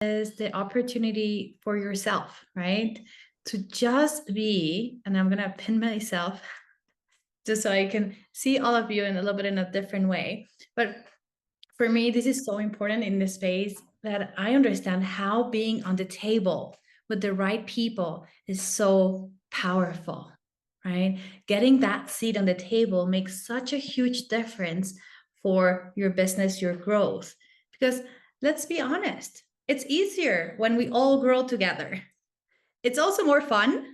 is the opportunity for yourself, right? To just be, and I'm going to pin myself just so I can see all of you in a little bit in a different way. But for me, this is so important in this space that I understand how being on the table with the right people is so powerful, right? Getting that seat on the table makes such a huge difference for your business, your growth. Because let's be honest, it's easier when we all grow together. It's also more fun,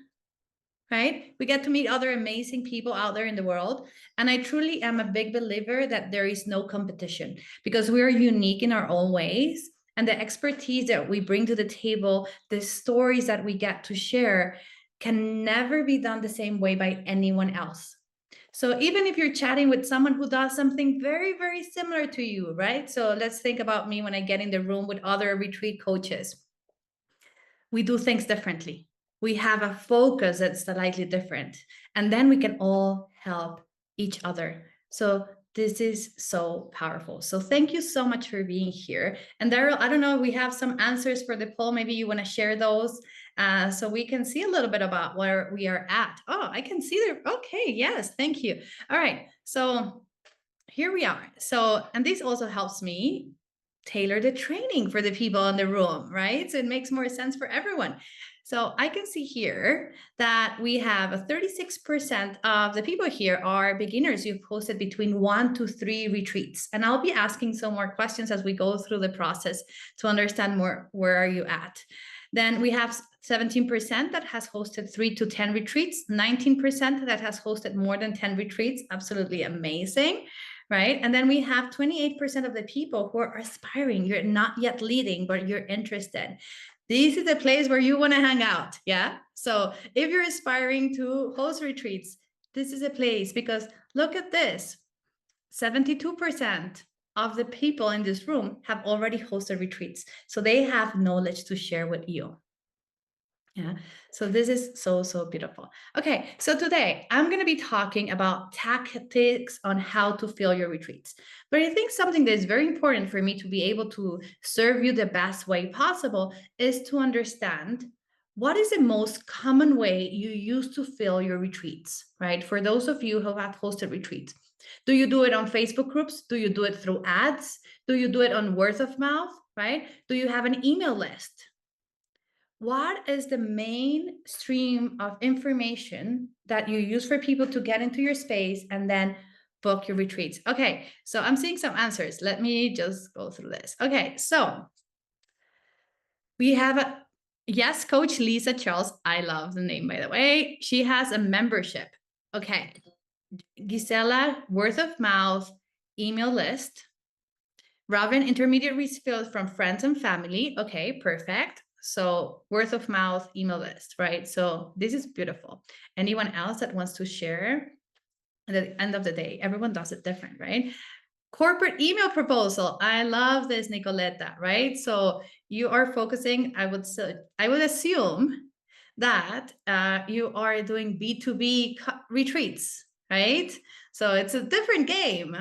right? We get to meet other amazing people out there in the world. And I truly am a big believer that there is no competition because we are unique in our own ways. And the expertise that we bring to the table, the stories that we get to share, can never be done the same way by anyone else. So even if you're chatting with someone who does something very, very similar to you, right? So let's think about me when I get in the room with other retreat coaches. We do things differently. We have a focus that's slightly different. And then we can all help each other. So this is so powerful. So thank you so much for being here. And Daryl, I don't know if we have some answers for the poll. Maybe you want to share those so we can see a little bit about where we are at. Oh, I can see there. Okay, yes, thank you. All right, so here we are. So, and this also helps me tailor the training for the people in the room, right? So it makes more sense for everyone. So I can see here that we have a 36% of the people here are beginners who've hosted between 1 to 3 retreats. And I'll be asking some more questions as we go through the process to understand more, where are you at? Then we have 17% that has hosted 3 to 10 retreats, 19% that has hosted more than 10 retreats. Absolutely amazing, right? And then we have 28% of the people who are aspiring. You're not yet leading, but you're interested. This is the place where you want to hang out, yeah? So if you're aspiring to host retreats, this is a place, because look at this. 72% of the people in this room have already hosted retreats. So they have knowledge to share with you. Yeah, so this is so, so beautiful. Okay, so today I'm going to be talking about tactics on how to fill your retreats. But I think something that is very important for me to be able to serve you the best way possible is to understand what is the most common way you use to fill your retreats, right? For those of you who have hosted retreats, do you do it on Facebook groups? Do you do it through ads? Do you do it on word of mouth, right? Do you have an email list? What is the main stream of information that you use for people to get into your space and then book your retreats? Okay, so I'm seeing some answers. Let me just go through this. Okay, so we have a yes, Coach Lisa Charles. I love the name, by the way. She has a membership. Okay, Gisela, word of mouth, email list. Robin, intermediate refills from friends and family. Okay, perfect. So word of mouth, email list, right? So this is beautiful. Anyone else that wants to share? At the end of the day, everyone does it different, right? Corporate email proposal. I love this, Nicoletta, right? So you are focusing, I would assume that you are doing B2B retreats, right? So it's a different game.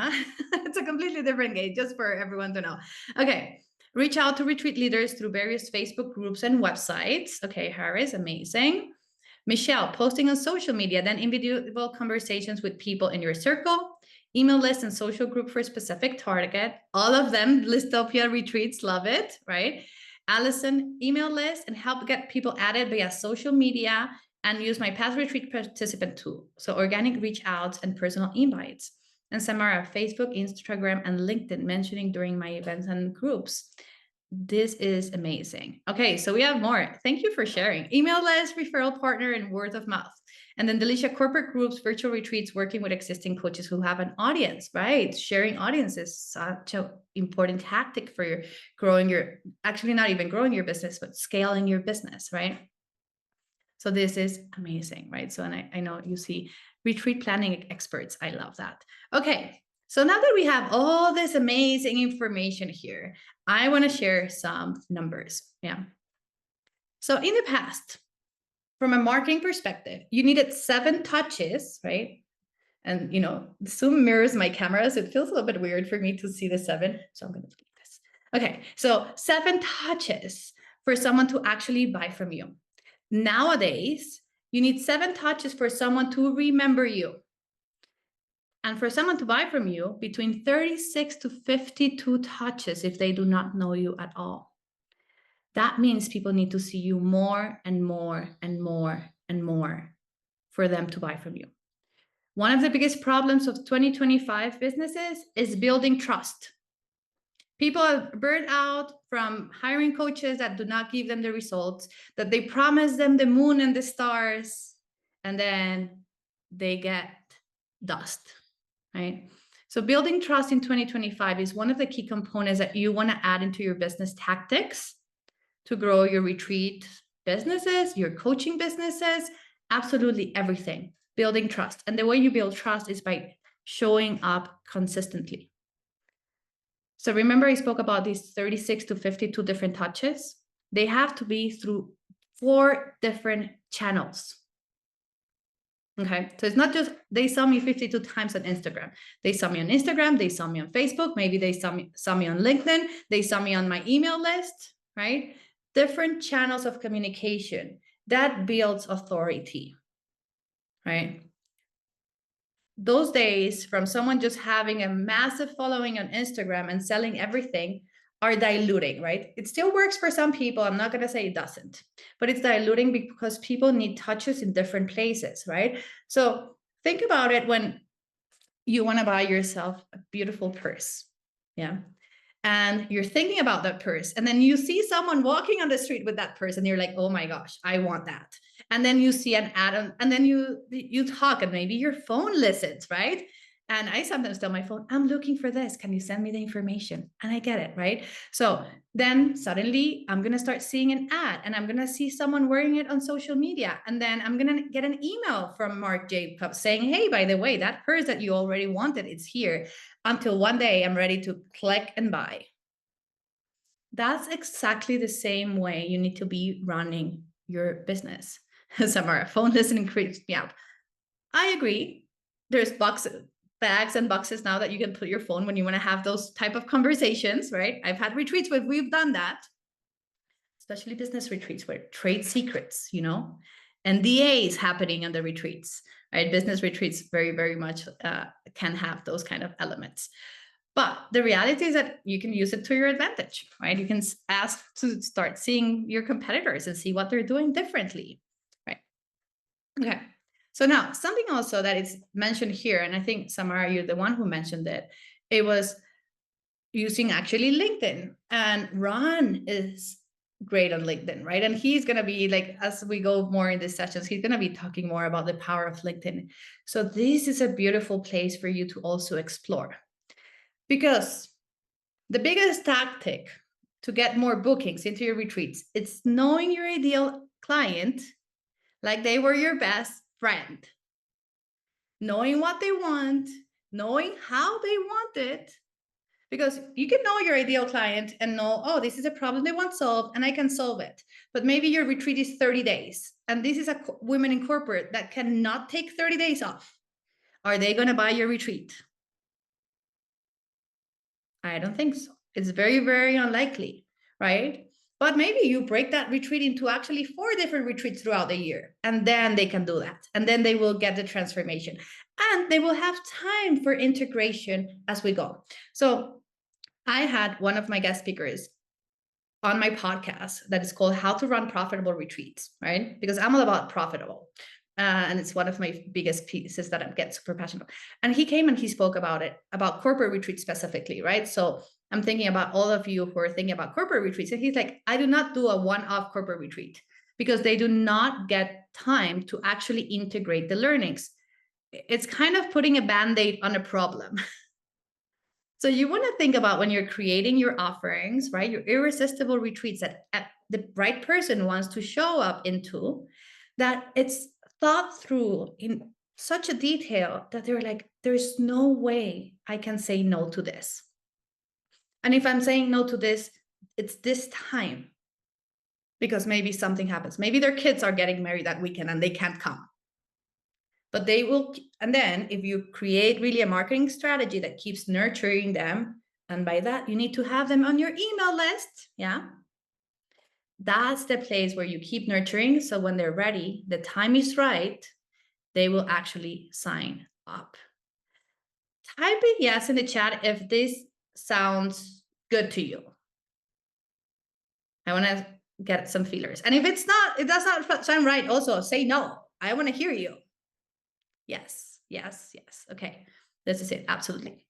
It's a completely different game, just for everyone to know. Okay. Reach out to retreat leaders through various Facebook groups and websites. Okay, Harris, amazing. Michelle, posting on social media, then individual conversations with people in your circle, email list and social group for a specific target. All of them, Listopia retreats, love it, right? Allison, email list and help get people added via social media and use my past retreat participant tool. So organic reach outs and personal invites. And Samara, Facebook, Instagram, and LinkedIn, mentioning during my events and groups. This is amazing. Okay, so we have more. Thank you for sharing. Email list, referral partner, and word of mouth. And then Delicia, corporate groups, virtual retreats, working with existing coaches who have an audience, right? Sharing audience is such an important tactic for growing your, actually not even growing your business, but scaling your business, right? So this is amazing, right? So, and I know you see retreat planning experts. I love that. Okay, so now that we have all this amazing information here, I want to share some numbers. Yeah. So in the past, from a marketing perspective, you needed 7 touches, right? And, you know, Zoom mirrors my camera, so it feels a little bit weird for me to see the 7. So I'm going to delete this. Okay, so 7 touches for someone to actually buy from you. Nowadays, you need 7 touches for someone to remember you. And for someone to buy from you, between 36 to 52 touches if they do not know you at all. That means people need to see you more and more and more and more for them to buy from you. One of the biggest problems of 2025 businesses is building trust. People are burned out from hiring coaches that do not give them the results, that they promise them the moon and the stars, and then they get dust, right? So building trust in 2025 is one of the key components that you want to add into your business tactics to grow your retreat businesses, your coaching businesses, absolutely everything. Building trust. And the way you build trust is by showing up consistently. So remember I spoke about these 36 to 52 different touches. They have to be through 4 different channels. Okay, so it's not just they saw me 52 times on Instagram. They saw me on Instagram, they saw me on Facebook, maybe they saw me on LinkedIn, they saw me on my email list, right? Different channels of communication that builds authority, right? Those days from someone just having a massive following on Instagram and selling everything are diluting, right? It still works for some people. I'm not going to say it doesn't, but it's diluting because people need touches in different places, right? So think about it when you want to buy yourself a beautiful purse. Yeah. And you're thinking about that purse, and then you see someone walking on the street with that purse, and you're like, oh my gosh, I want that. And then you see an ad, and then you talk, and maybe your phone listens, right? And I sometimes tell my phone, I'm looking for this. Can you send me the information? And I get it, right? So then suddenly I'm going to start seeing an ad, and I'm going to see someone wearing it on social media. And then I'm going to get an email from Mark Jacobs saying, hey, by the way, that purse that you already wanted, it's here. Until one day I'm ready to click and buy. That's exactly the same way you need to be running your business. Samara, phone listening creeps me out. I agree. There's bags and boxes now that you can put your phone when you want to have those type of conversations, right? I've had retreats where we've done that, especially business retreats where trade secrets, NDAs happening on the retreats, right? Business retreats very, very much can have those kind of elements. But the reality is that you can use it to your advantage, right? You can ask to start seeing your competitors and see what they're doing differently, right? Okay. So now something also that is mentioned here, and I think Samara, you're the one who mentioned it, it was using actually LinkedIn, and Ron is great on LinkedIn, right? And he's going to be like, as we go more in these sessions, he's going to be talking more about the power of LinkedIn. So this is a beautiful place for you to also explore, because the biggest tactic to get more bookings into your retreats, it's knowing your ideal client like they were your best friend, knowing what they want, knowing how they want it. Because you can know your ideal client and know, oh, this is a problem they want solved and I can solve it. But maybe your retreat is 30 days. And this is a woman in corporate that cannot take 30 days off. Are they going to buy your retreat? I don't think so. It's very, very unlikely, right? But maybe you break that retreat into actually 4 different retreats throughout the year. And then they can do that. And then they will get the transformation. And they will have time for integration as we go. So I had one of my guest speakers on my podcast that is called How to Run Profitable Retreats, right? Because I'm all about profitable. And it's one of my biggest pieces that I get super passionate about. And he came and he spoke about it, about corporate retreats specifically, right? So I'm thinking about all of you who are thinking about corporate retreats. And he's like, I do not do a one-off corporate retreat because they do not get time to actually integrate the learnings. It's kind of putting a Band-Aid on a problem. So you want to think about when you're creating your offerings, right? Your irresistible retreats that the right person wants to show up into, that it's thought through in such a detail that they're like, there's no way I can say no to this. And if I'm saying no to this, it's this time because maybe something happens. Maybe their kids are getting married that weekend and they can't come. But they will, and then if you create really a marketing strategy that keeps nurturing them, and by that, you need to have them on your email list, yeah? That's the place where you keep nurturing. So when they're ready, the time is right, they will actually sign up. Type a yes in the chat if this sounds good to you. I want to get some feelers. And if it's not, it does not sound right, also say no. I want to hear you. Yes, yes, yes. Okay, this is it. Absolutely.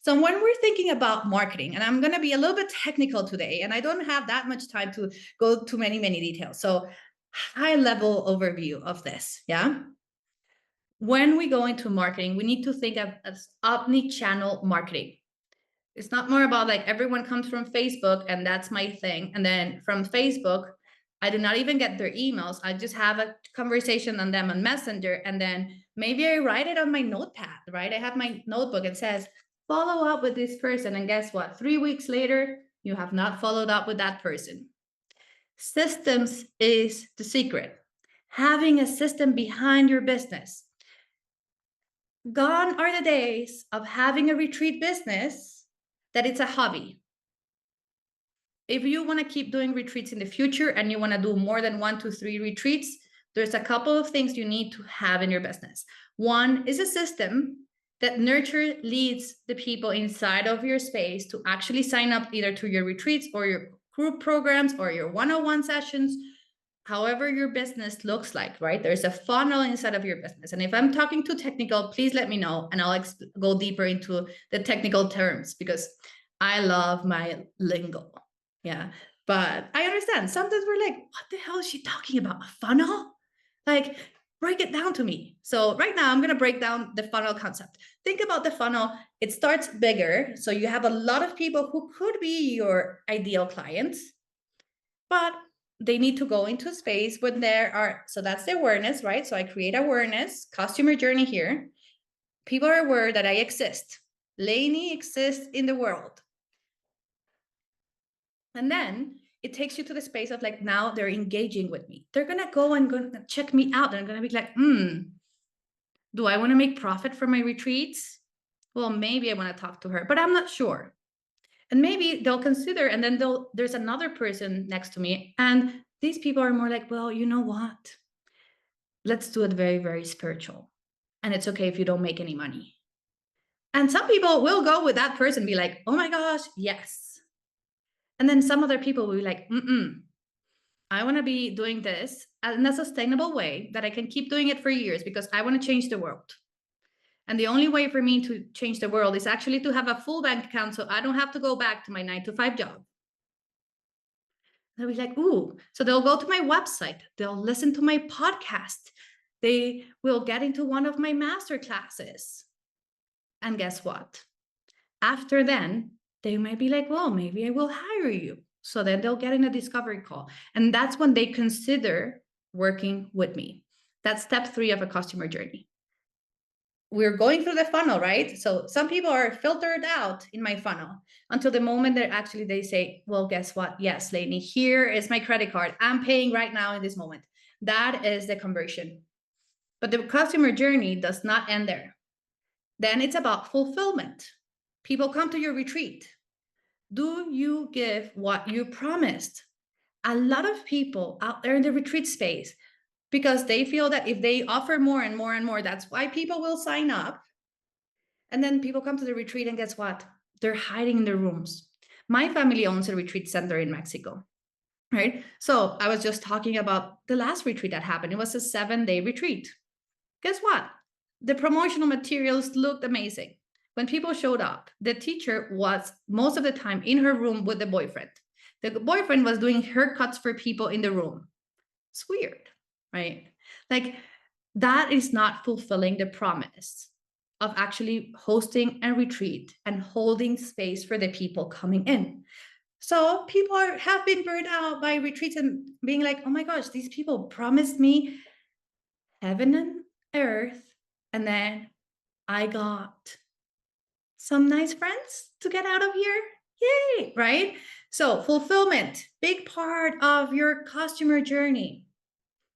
So when we're thinking about marketing, and I'm going to be a little bit technical today, and I don't have that much time to go to many details. So high level overview of this, yeah? When we go into marketing, we need to think of as omni-channel marketing. It's not more about like everyone comes from Facebook and that's my thing. And then from Facebook, I do not even get their emails. I just have a conversation on them on Messenger. And then maybe I write it on my notepad, right? I have my notebook. It says, follow up with this person. And guess what? 3 weeks later, you have not followed up with that person. Systems is the secret. Having a system behind your business. Gone are the days of having a retreat business that it's a hobby. If you want to keep doing retreats in the future and you want to do more than 1 to 3 retreats, there's a couple of things you need to have in your business. One is a system that leads the people inside of your space to actually sign up either to your retreats or your group programs or your one-on-one sessions, however your business looks like, right? There's a funnel inside of your business. And if I'm talking too technical, please let me know and I'll go deeper into the technical terms because I love my lingo. Yeah, but I understand. Sometimes we're like, what the hell is she talking about? A funnel? Like, break it down to me. So right now I'm going to break down the funnel concept. Think about the funnel. It starts bigger. So you have a lot of people who could be your ideal clients, but they need to go into space when there are, so that's the awareness, right? So I create awareness, customer journey here. People are aware that I exist. Leni exists in the world. And then it takes you to the space of like, now they're engaging with me. They're going to go and check me out. They're going to be like, do I want to make profit from my retreats? Well, maybe I want to talk to her, but I'm not sure. And maybe they'll consider, and then there's another person next to me. And these people are more like, well, you know what? Let's do it very, very spiritual. And it's okay if you don't make any money. And some people will go with that person, be like, oh my gosh, yes. And then some other people will be like, I want to be doing this in a sustainable way that I can keep doing it for years because I want to change the world. And the only way for me to change the world is actually to have a full bank account so I don't have to go back to my 9-to-5 job. They'll be like, ooh. So they'll go to my website. They'll listen to my podcast. They will get into one of my master classes. And guess what? After then, they might be like, well, maybe I will hire you. So then they'll get in a discovery call. And that's when they consider working with me. That's step 3 of a customer journey. We're going through the funnel, right? So some people are filtered out in my funnel until the moment that actually they say, well, guess what? Yes, Leni, here is my credit card. I'm paying right now in this moment. That is the conversion. But the customer journey does not end there. Then it's about fulfillment. People come to your retreat. Do you give what you promised? A lot of people out there in the retreat space, because they feel that if they offer more and more and more, that's why people will sign up. And then people come to the retreat and guess what? They're hiding in their rooms. My family owns a retreat center in Mexico, right? So I was just talking about the last retreat that happened. It was a 7-day retreat. Guess what? The promotional materials looked amazing. When people showed up, the teacher was most of the time in her room with the boyfriend. The boyfriend was doing haircuts for people in the room. It's weird, right? Like that is not fulfilling the promise of actually hosting a retreat and holding space for the people coming in. So people have been burned out by retreats and being like, oh my gosh, these people promised me heaven and earth. And then I got some nice friends to get out of here. Yay, right? So fulfillment, big part of your customer journey.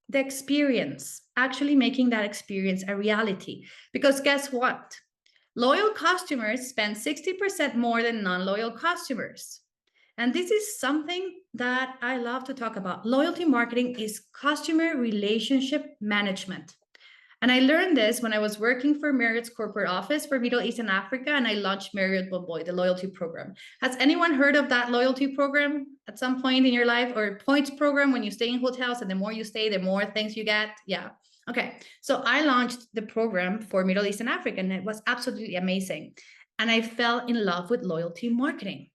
The experience, actually making that experience a reality. Because guess what? Loyal customers spend 60% more than non-loyal customers. And this is something that I love to talk about. Loyalty marketing is customer relationship management. And I learned this when I was working for Marriott's corporate office for Middle East and Africa, and I launched Marriott Bonvoy, the loyalty program. Has anyone heard of that loyalty program at some point in your life, or points program when you stay in hotels and the more you stay, the more things you get? Yeah. Okay. So I launched the program for Middle East and Africa, and it was absolutely amazing. And I fell in love with loyalty marketing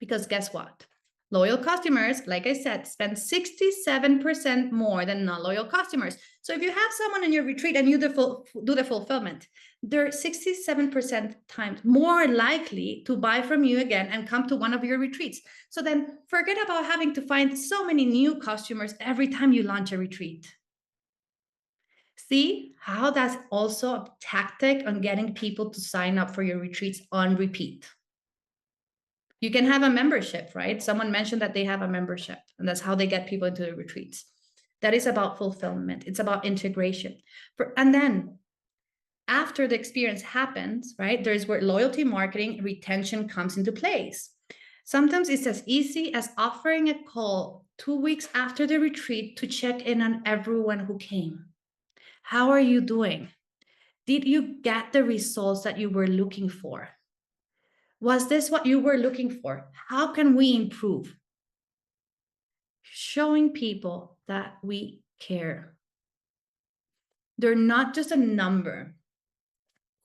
because guess what? Loyal customers, like I said, spend 67% more than non-loyal customers. So if you have someone in your retreat and you do the fulfillment, they're 67% times more likely to buy from you again and come to one of your retreats. So then forget about having to find so many new customers every time you launch a retreat. See how that's also a tactic on getting people to sign up for your retreats on repeat. You can have a membership, right? Someone mentioned that they have a membership, and that's how they get people into the retreats. That is about fulfillment. It's about integration. And then after the experience happens, right, there's where loyalty marketing retention comes into place. Sometimes it's as easy as offering a call 2 weeks after the retreat to check in on everyone who came. How are you doing? Did you get the results that you were looking for? Was this what you were looking for? How can we improve? Showing people that we care. They're not just a number.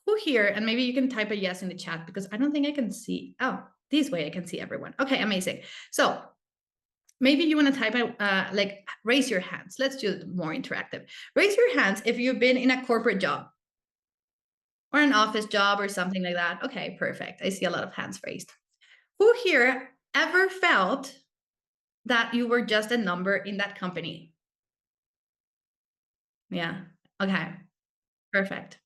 Who here, and maybe you can type a yes in the chat because I don't think I can see. Oh, this way I can see everyone. Okay, amazing. So maybe you want to type out, like raise your hands. Let's do it more interactive. Raise your hands if you've been in a corporate job or an office job or something like that. Okay, perfect. I see a lot of hands raised. Who here ever felt that you were just a number in that company? Yeah. Okay. Perfect.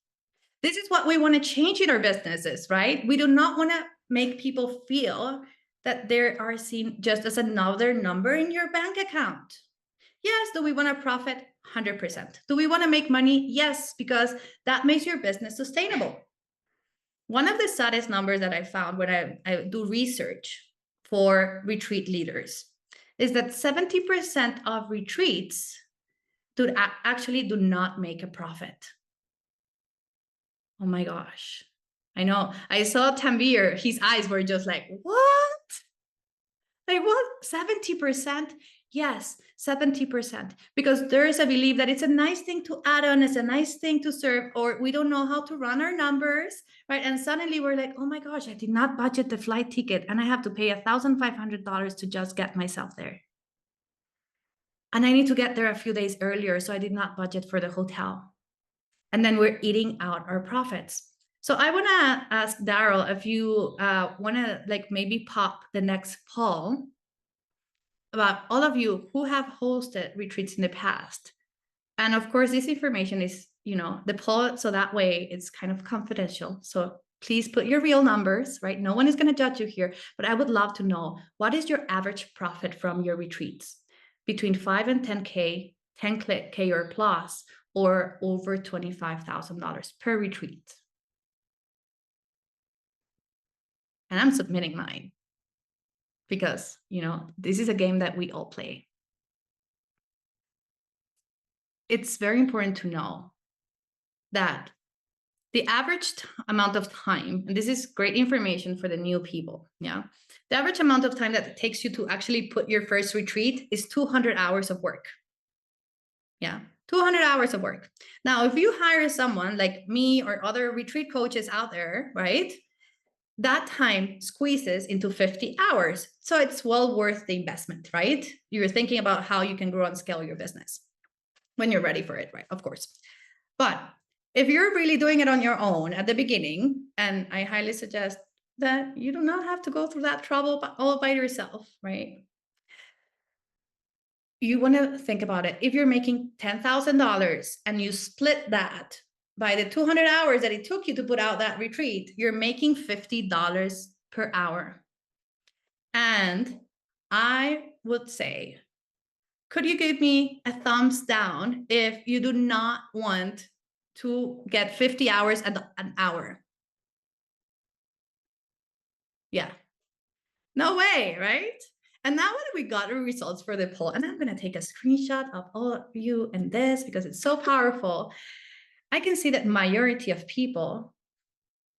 This is what we want to change in our businesses, right? We do not want to make people feel that they are seen just as another number in your bank account. Yes, do we want to profit? 100%. Do we want to make money? Yes, because that makes your business sustainable. One of the saddest numbers that I found when I do research for retreat leaders is that 70% of retreats actually do not make a profit. Oh my gosh. I know. I saw Tanvir, his eyes were just like, what? Like what? 70%? Yes, 70%. Because there is a belief that it's a nice thing to add on, it's a nice thing to serve, or we don't know how to run our numbers, right? And suddenly we're like, oh my gosh, I did not budget the flight ticket and I have to pay $1,500 to just get myself there. And I need to get there a few days earlier, so I did not budget for the hotel. And then we're eating out our profits. So I want to ask Daryl if you want to like maybe pop the next poll about all of you who have hosted retreats in the past. And of course, this information is, the poll, so that way it's kind of confidential. So please put your real numbers, right? No one is going to judge you here, but I would love to know, what is your average profit from your retreats? Between 5 and 10K, 10K or plus, or over $25,000 per retreat. And I'm submitting mine because, this is a game that we all play. It's very important to know that the average amount of time, and this is great information for the new people, yeah? The average amount of time that it takes you to actually put your first retreat is 200 hours of work. Yeah, 200 hours of work. Now, if you hire someone like me or other retreat coaches out there, right? That time squeezes into 50 hours. So it's well worth the investment, right? You're thinking about how you can grow and scale your business when you're ready for it, right? Of course. But if you're really doing it on your own at the beginning, and I highly suggest that you do not have to go through that trouble all by yourself, right? You want to think about it. If you're making $10,000 and you split that by the 200 hours that it took you to put out that retreat, you're making $50 per hour. And I would say, could you give me a thumbs down if you do not want to get 50 hours at an hour? Yeah. No way, right? And now when we got the results for the poll, and I'm going to take a screenshot of all of you and this because it's so powerful, I can see that majority of people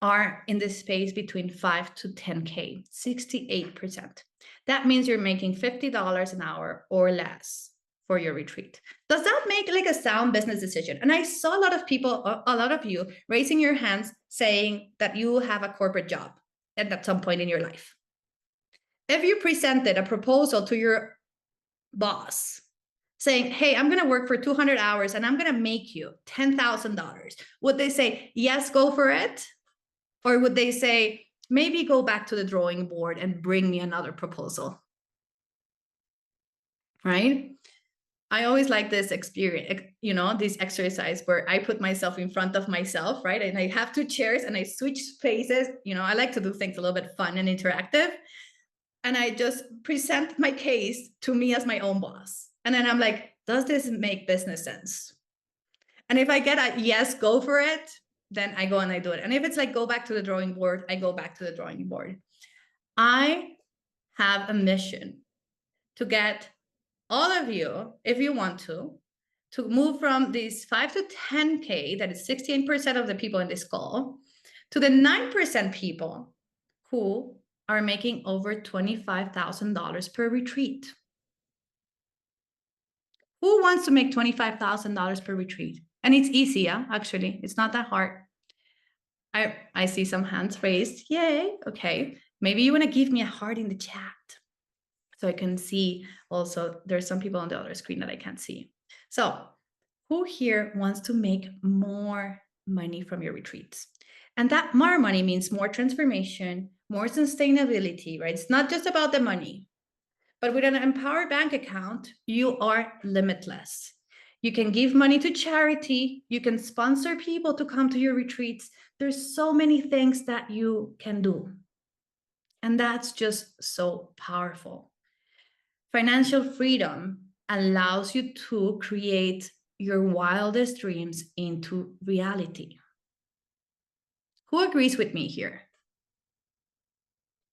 are in this space between 5 to 10K, 68%. That means you're making $50 an hour or less for your retreat. Does that make like a sound business decision? And I saw a lot of people, a lot of you raising your hands saying that you have a corporate job at some point in your life. If you presented a proposal to your boss saying, hey, I'm going to work for 200 hours and I'm going to make you $10,000, would they say, yes, go for it? Or would they say, maybe go back to the drawing board and bring me another proposal? Right? I always like this experience, this exercise where I put myself in front of myself, right? And I have 2 chairs and I switch spaces. I like to do things a little bit fun and interactive. And I just present my case to me as my own boss. And then I'm like, does this make business sense? And if I get a yes, go for it, then I go and I do it. And if it's like, go back to the drawing board, I go back to the drawing board. I have a mission to get all of you, if you want to move from these 5 to 10K, that is 16% of the people in this call, to the 9% people who are making over $25,000 per retreat. Who wants to make $25,000 per retreat? And it's easy, yeah, actually. It's not that hard. I see some hands raised. Yay. Okay. Maybe you want to give me a heart in the chat so I can see also there's some people on the other screen that I can't see. So who here wants to make more money from your retreats? And that more money means more transformation, more sustainability, right? It's not just about the money, but with an empowered bank account, you are limitless. You can give money to charity. You can sponsor people to come to your retreats. There's so many things that you can do. And that's just so powerful. Financial freedom allows you to create your wildest dreams into reality. Who agrees with me here?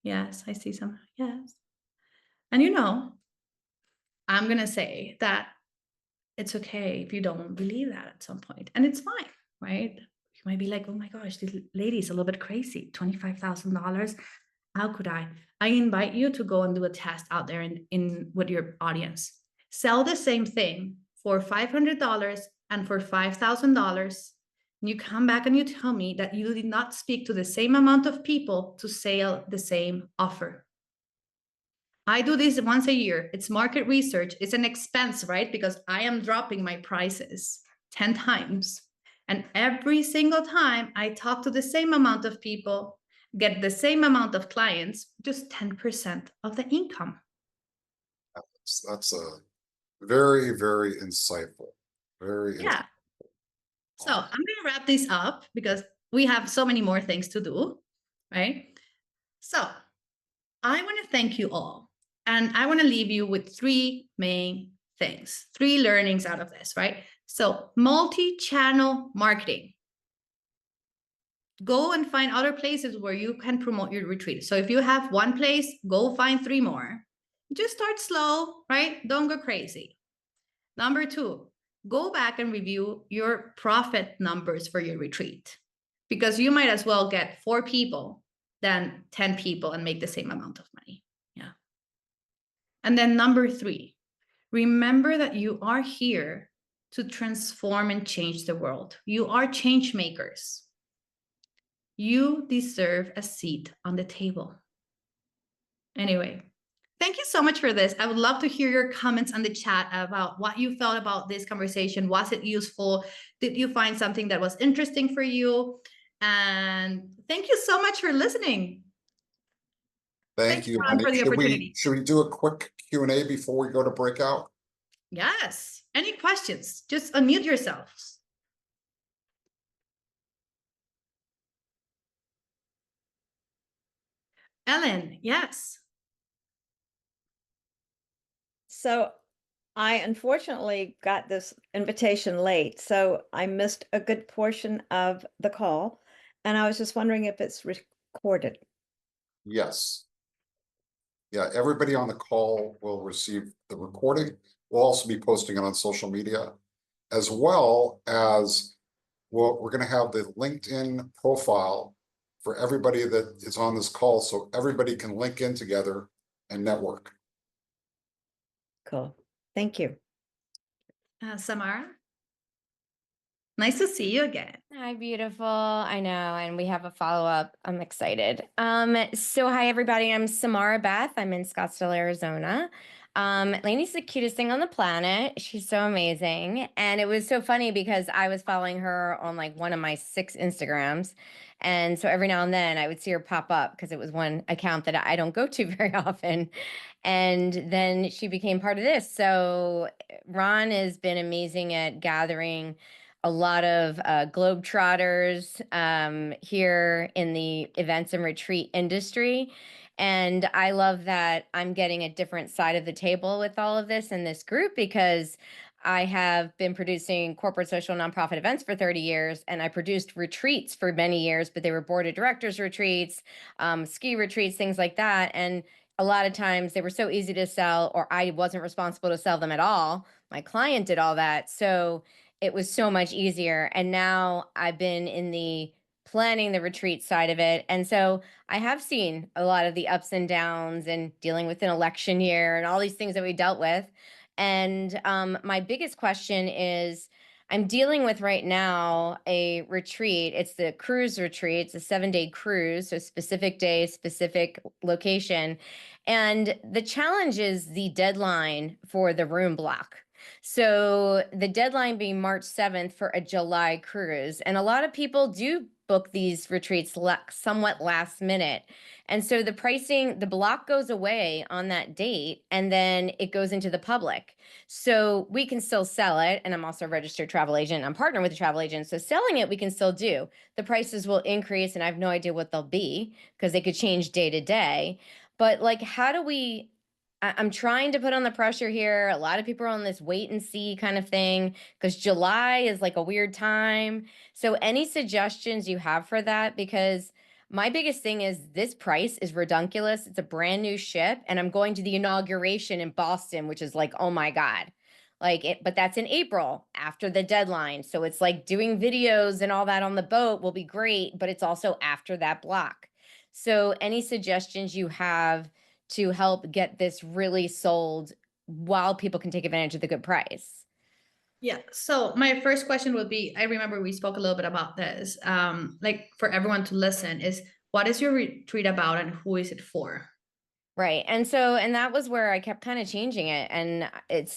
Yes, I see some. Yes. And I'm going to say that it's okay if you don't believe that at some point, and it's fine, right? You might be like, oh my gosh, this lady's a little bit crazy. $25,000. How could I? I invite you to go and do a test out there in with your audience. Sell the same thing for $500 and for $5,000. And you come back and you tell me that you did not speak to the same amount of people to sell the same offer. I do this once a year. It's market research. It's an expense, right? Because I am dropping my prices 10 times. And every single time I talk to the same amount of people, get the same amount of clients, just 10% of the income. That's a very, very insightful. Very Yeah. insightful. So I'm going to wrap this up because we have so many more things to do, right? So I want to thank you all. And I want to leave you with 3 main things, 3 learnings out of this, right? So multi-channel marketing. Go and find other places where you can promote your retreat. So if you have 1 place, go find 3 more. Just start slow, right? Don't go crazy. Number 2, go back and review your profit numbers for your retreat, because you might as well get 4 people than 10 people and make the same amount of money. Yeah. And then number 3, remember that you are here to transform and change the world. You are change makers. You deserve a seat on the table. Anyway, thank you so much for this. I would love to hear your comments on the chat about what you felt about this conversation. Was it useful? Did you find something that was interesting for you? And thank you so much for listening. Thank you, Ron, Leni. for the opportunity. Should we do a quick Q&A before we go to breakout? Yes. Any questions? Just unmute yourselves. Ellen, yes. So I unfortunately got this invitation late, so I missed a good portion of the call. And I was just wondering if it's recorded. Yes. Yeah, everybody on the call will receive the recording. We'll also be posting it on social media, as well as, well, we're gonna have the LinkedIn profile for everybody that is on this call, so everybody can link in together and network. Cool. Thank you. Samara, nice to see you again. Hi, beautiful. I know, and we have a follow-up. I'm excited. So hi everybody. I'm Samara Beth. I'm in Scottsdale, Arizona. Leni's the cutest thing on the planet. She's so amazing. And it was so funny because I was following her on like one of my 6 Instagrams. And so every now and then I would see her pop up because it was one account that I don't go to very often. And then she became part of this. So Ron has been amazing at gathering a lot of globetrotters here in the events and retreat industry. And I love that I'm getting a different side of the table with all of this in this group, because I have been producing corporate social nonprofit events for 30 years, and I produced retreats for many years, but they were board of directors retreats, ski retreats, things like that. And a lot of times they were so easy to sell, or I wasn't responsible to sell them at all. My client did all that. So it was so much easier. And now I've been in the planning the retreat side of it. And so I have seen a lot of the ups and downs and dealing with an election year and all these things that we dealt with. And my biggest question is, I'm dealing with right now a retreat. It's the cruise retreat. It's a 7-day cruise, so specific day, specific location. And the challenge is the deadline for the room block. So the deadline being March 7th for a July cruise. And a lot of people do book these retreats somewhat last minute. And so the pricing, the block goes away on that date, and then it goes into the public. So we can still sell it. And I'm also a registered travel agent. I'm partnered with a travel agent. So selling it, we can still do. The prices will increase, and I have no idea what they'll be because they could change day to day. But like, how do we I'm trying to put on the pressure here. A lot of people are on this wait and see kind of thing because July is like a weird time. So any suggestions you have for that? Because my biggest thing is this price is redunculous. It's a brand new ship, and I'm going to the inauguration in Boston, which is like, oh my God. Like it, but that's in April after the deadline. So it's like doing videos and all that on the boat will be great, but it's also after that block. So any suggestions you have to help get this really sold while people can take advantage of the good price? Yeah. So my first question would be, I remember we spoke a little bit about this, like for everyone to listen, is what is your retreat about and who is it for? Right. And that was where I kept kind of changing it. And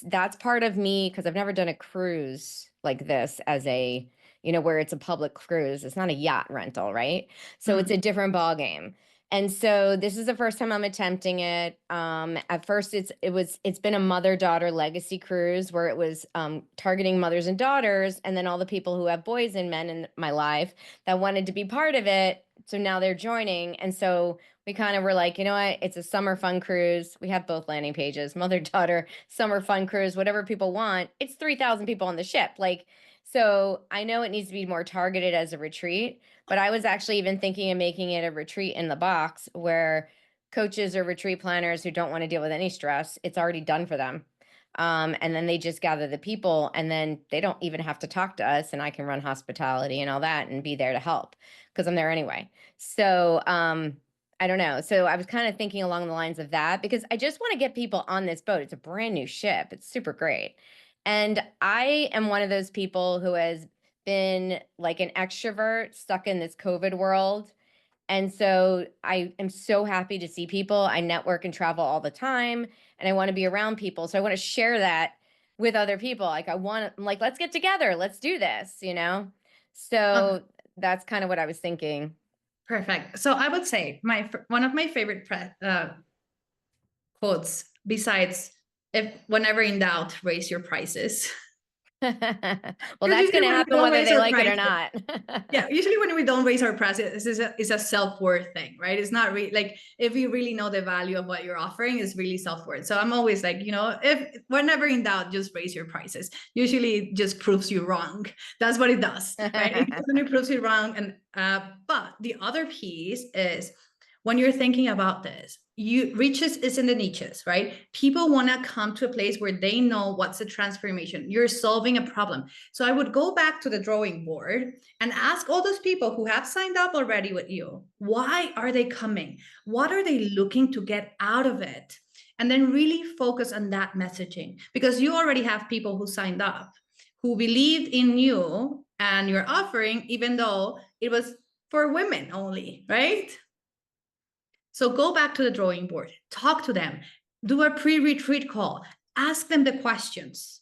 that's part of me, because I've never done a cruise like this as a, where it's a public cruise. It's not a yacht rental, right? So it's a different ball game. And so this is the first time I'm attempting it. At first it's been a mother-daughter legacy cruise where it was targeting mothers and daughters, and then all the people who have boys and men in my life that wanted to be part of it. So now they're joining. And so we kind of were like, you know what? It's a summer fun cruise. We have both landing pages, mother, daughter, summer fun cruise, whatever people want. It's 3,000 people on the ship. Like, so I know it needs to be more targeted as a retreat, but I was actually even thinking of making it a retreat in the box where coaches or retreat planners who don't want to deal with any stress, it's already done for them. And then they just gather the people, and then they don't even have to talk to us, and I can run hospitality and all that and be there to help because I'm there anyway. So, I don't know. So I was kind of thinking along the lines of that because I just want to get people on this boat. It's a brand new ship. It's super great. And I am one of those people who has been like an extrovert stuck in this COVID world. And so I am so happy to see people. I network and travel all the time, and I want to be around people. So I want to share that with other people. Like I'm like, let's get together. Let's do this, So that's kind of what I was thinking. Perfect. So I would say one of my favorite quotes, besides "if whenever in doubt, raise your prices." Well, Because that's going to usually when we happen don't whether raise they our like it or prices- not. Yeah, usually when we don't raise our prices, it's a self-worth thing, right? It's not really like if you really know the value of what you're offering, it's really self-worth. So I'm always like, if whenever in doubt, just raise your prices. Usually it just proves you wrong. That's what it does, right? It definitely proves you wrong. And but the other piece is when you're thinking about this, riches is in the niches, right? People want to come to a place where they know what's the transformation. You're solving a problem. So I would go back to the drawing board and ask all those people who have signed up already with you, why are they coming? What are they looking to get out of it? And then really focus on that messaging, because you already have people who signed up, who believed in you and your offering, even though it was for women only, right? So go back to the drawing board, talk to them, do a pre-retreat call, ask them the questions,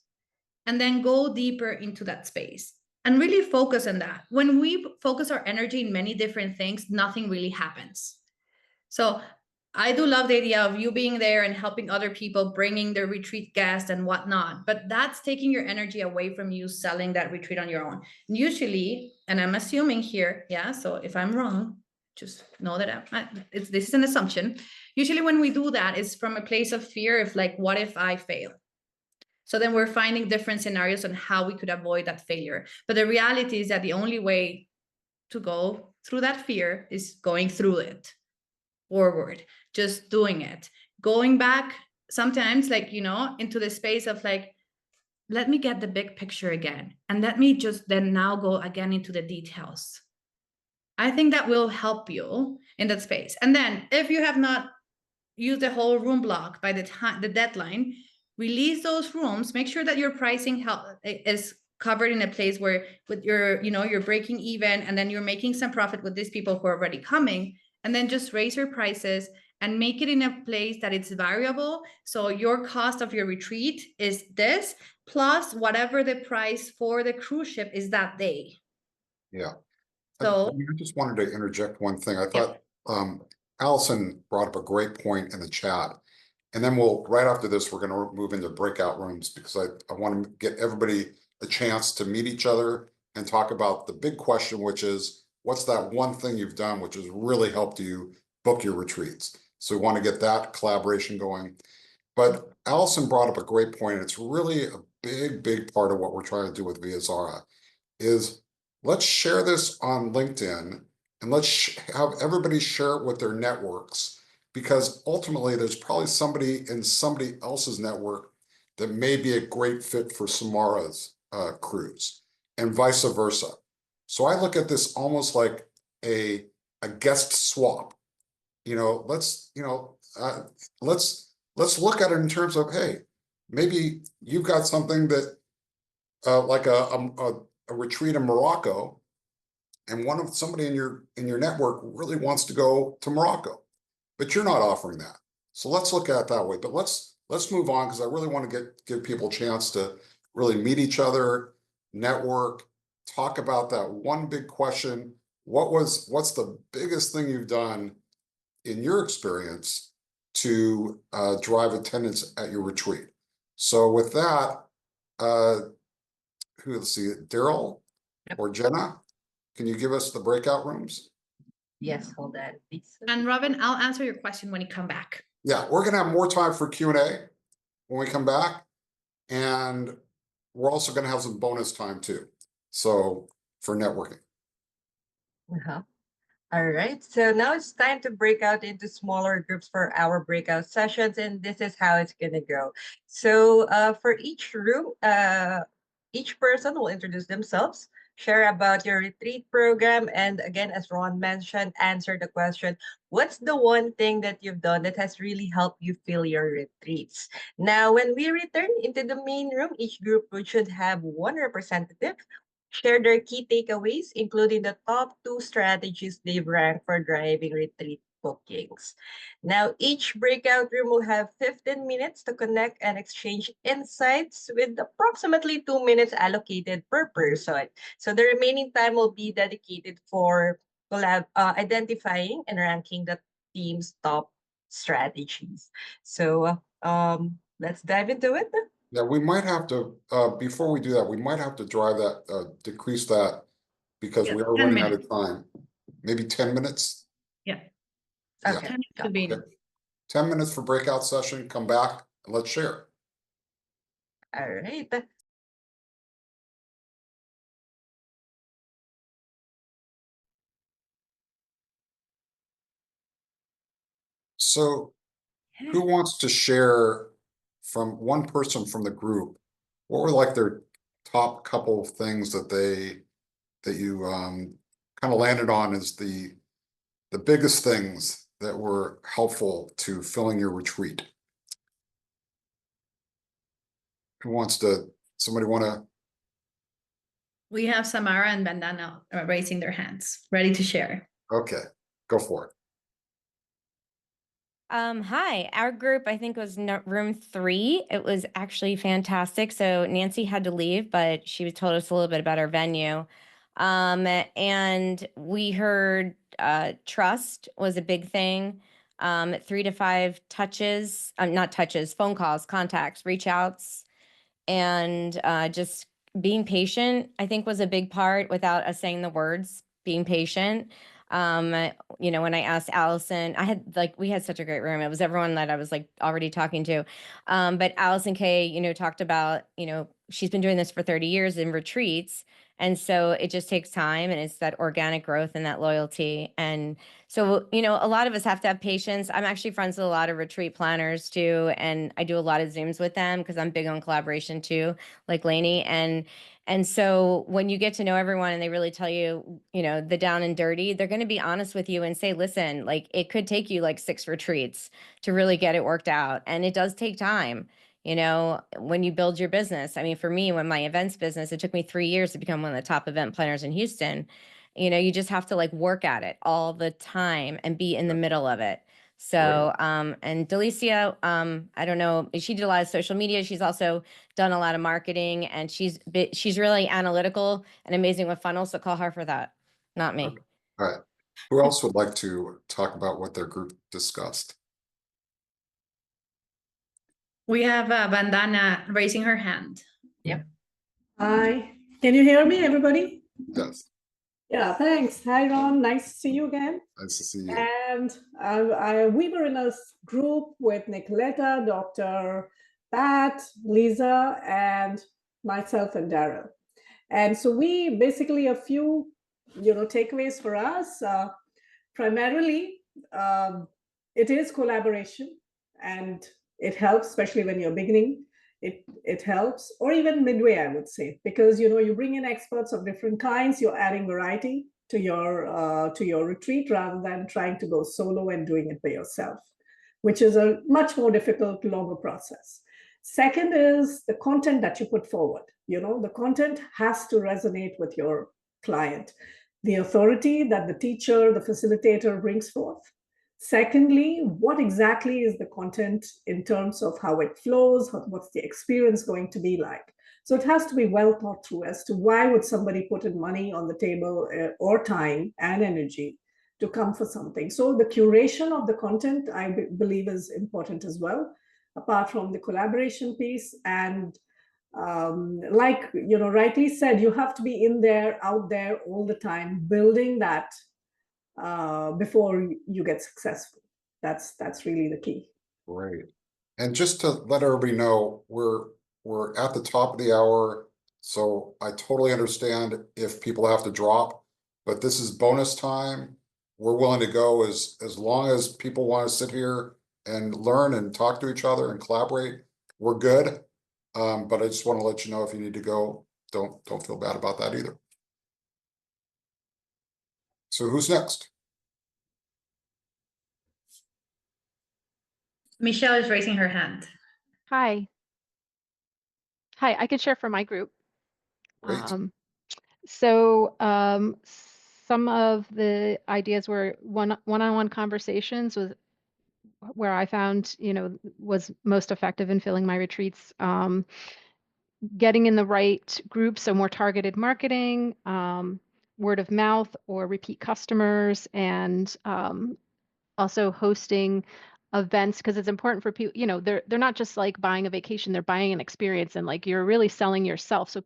and then go deeper into that space and really focus on that. When we focus our energy in many different things, nothing really happens. So I do love the idea of you being there and helping other people, bringing their retreat guests and whatnot, but that's taking your energy away from you selling that retreat on your own. And usually, and I'm assuming here, yeah, so if I'm wrong, just know that this is an assumption. Usually when we do that, it's from a place of fear of like, what if I fail? So then we're finding different scenarios on how we could avoid that failure. But the reality is that the only way to go through that fear is going through it forward, just doing it, going back sometimes, like, into the space of like, let me get the big picture again. And let me just then now go again into the details. I think that will help you in that space. And then if you have not used the whole room block by the deadline, release those rooms, make sure that your pricing is covered in a place where with you're breaking even, and then you're making some profit with these people who are already coming, and then just raise your prices and make it in a place that it's variable. So your cost of your retreat is this, plus whatever the price for the cruise ship is that day. Yeah. So I just wanted to interject one thing. I thought Allison brought up a great point in the chat. And then right after this, we're going to move into breakout rooms, because I want to get everybody a chance to meet each other and talk about the big question, which is, what's that one thing you've done which has really helped you book your retreats? So we want to get that collaboration going. But Allison brought up a great point, and it's really a big part of what we're trying to do with VIAZARA is, let's share this on LinkedIn, and let's have everybody share it with their networks, because ultimately there's probably somebody in somebody else's network that may be a great fit for Samara's cruise, and vice versa. So I look at this almost like a guest swap. Let's look at it in terms of, hey, maybe you've got something that like a retreat in Morocco, and somebody in your network really wants to go to Morocco, but you're not offering that. So let's look at it that way. But let's move on, because I really want to give people a chance to really meet each other, network, talk about that one big question. What's the biggest thing you've done in your experience to drive attendance at your retreat? So with that, let's see, Daryl or Jenna, can you give us the breakout rooms? Yes, hold on, please. And Robin, I'll answer your question when you come back. Yeah, we're gonna have more time for Q&A when we come back, and we're also gonna have some bonus time too, so for networking. All right, so now it's time to break out into smaller groups for our breakout sessions, and this is how it's gonna go. So for each room, each person will introduce themselves, share about your retreat program, and again, as Ron mentioned, answer the question, what's the one thing that you've done that has really helped you fill your retreats? Now, when we return into the main room, each group should have one representative share their key takeaways, including the top 2 strategies they've ranked for driving retreat bookings. Now, each breakout room will have 15 minutes to connect and exchange insights, with approximately 2 minutes allocated per person. So the remaining time will be dedicated for identifying and ranking the team's top strategies. So let's dive into it. Yeah, we might have to, before we do that, we might have to decrease that, because we are 10 running out minutes. of time. Maybe 10 minutes? Yeah. Yeah. Okay. 10 minutes to be. Okay. 10 minutes for breakout session, come back and let's share. All right. So who wants to share from one person from the group? What were like their top couple of things that you kind of landed on as the biggest things that were helpful to filling your retreat? Who wants to, somebody want to? We have Samara and Bandana raising their hands, ready to share. Okay, go for it. Hi, our group, I think was room 3. It was actually fantastic. So Nancy had to leave, but she told us a little bit about our venue. And we heard trust was a big thing. 3 to 5 touches, not touches, phone calls, contacts, reach outs, and just being patient, I think, was a big part without us saying the words, being patient. When I asked Allison, we had such a great room. It was everyone that I was like already talking to. But Allison Kay, talked about, she's been doing this for 30 years in retreats. And so it just takes time, and it's that organic growth and that loyalty. And so, a lot of us have to have patience. I'm actually friends with a lot of retreat planners too. And I do a lot of Zooms with them because I'm big on collaboration too, like Leni. And so when you get to know everyone and they really tell you, the down and dirty, they're going to be honest with you and say, listen, like it could take you like 6 retreats to really get it worked out. And it does take time, when you build your business. I mean, for me, when my events business, it took me 3 years to become one of the top event planners in Houston. You just have to like work at it all the time and be in the middle of it. So, and Delicia, I don't know, she did a lot of social media. She's also done a lot of marketing, and she's really analytical and amazing with funnels. So call her for that, not me. Okay. All right. Who else would like to talk about what their group discussed? We have Bandana raising her hand. Yep. Hi, can you hear me, everybody? Yes. Yeah, thanks. Hi, Ron. Nice to see you again. Nice to see you. And we were in a group with Nicoletta, Dr. Pat, Lisa, and myself and Daryl. And so we basically a few, takeaways for us. Primarily, it is collaboration, and it helps, especially when you're beginning. It helps, or even midway, I would say, because you bring in experts of different kinds. You're adding variety to your retreat rather than trying to go solo and doing it by yourself, which is a much more difficult, longer process. Second is the content that you put forward. The content has to resonate with your client, the authority that the teacher, the facilitator brings forth. Secondly, what exactly is the content in terms of how it flows, what's the experience going to be like? So it has to be well thought through as to why would somebody put in money on the table or time and energy to come for something. So the curation of the content, I believe, is important as well, apart from the collaboration piece. And like rightly said, you have to be in there, out there all the time, building that before you get successful. That's really the key. Great. And just to let everybody know, we're at the top of the hour, so I totally understand if people have to drop, but this is bonus time. We're willing to go as long as people want to sit here and learn and talk to each other and collaborate. We're good. But I just want to let you know if you need to go, don't feel bad about that either. So who's next? Michelle is raising her hand. Hi. Hi, I can share for my group. Great. Some of the ideas were one-on-one conversations with where I found, was most effective in filling my retreats. Getting in the right group, so more targeted marketing, word of mouth or repeat customers, and also hosting events, because it's important for people, they're not just like buying a vacation, they're buying an experience, and like you're really selling yourself. So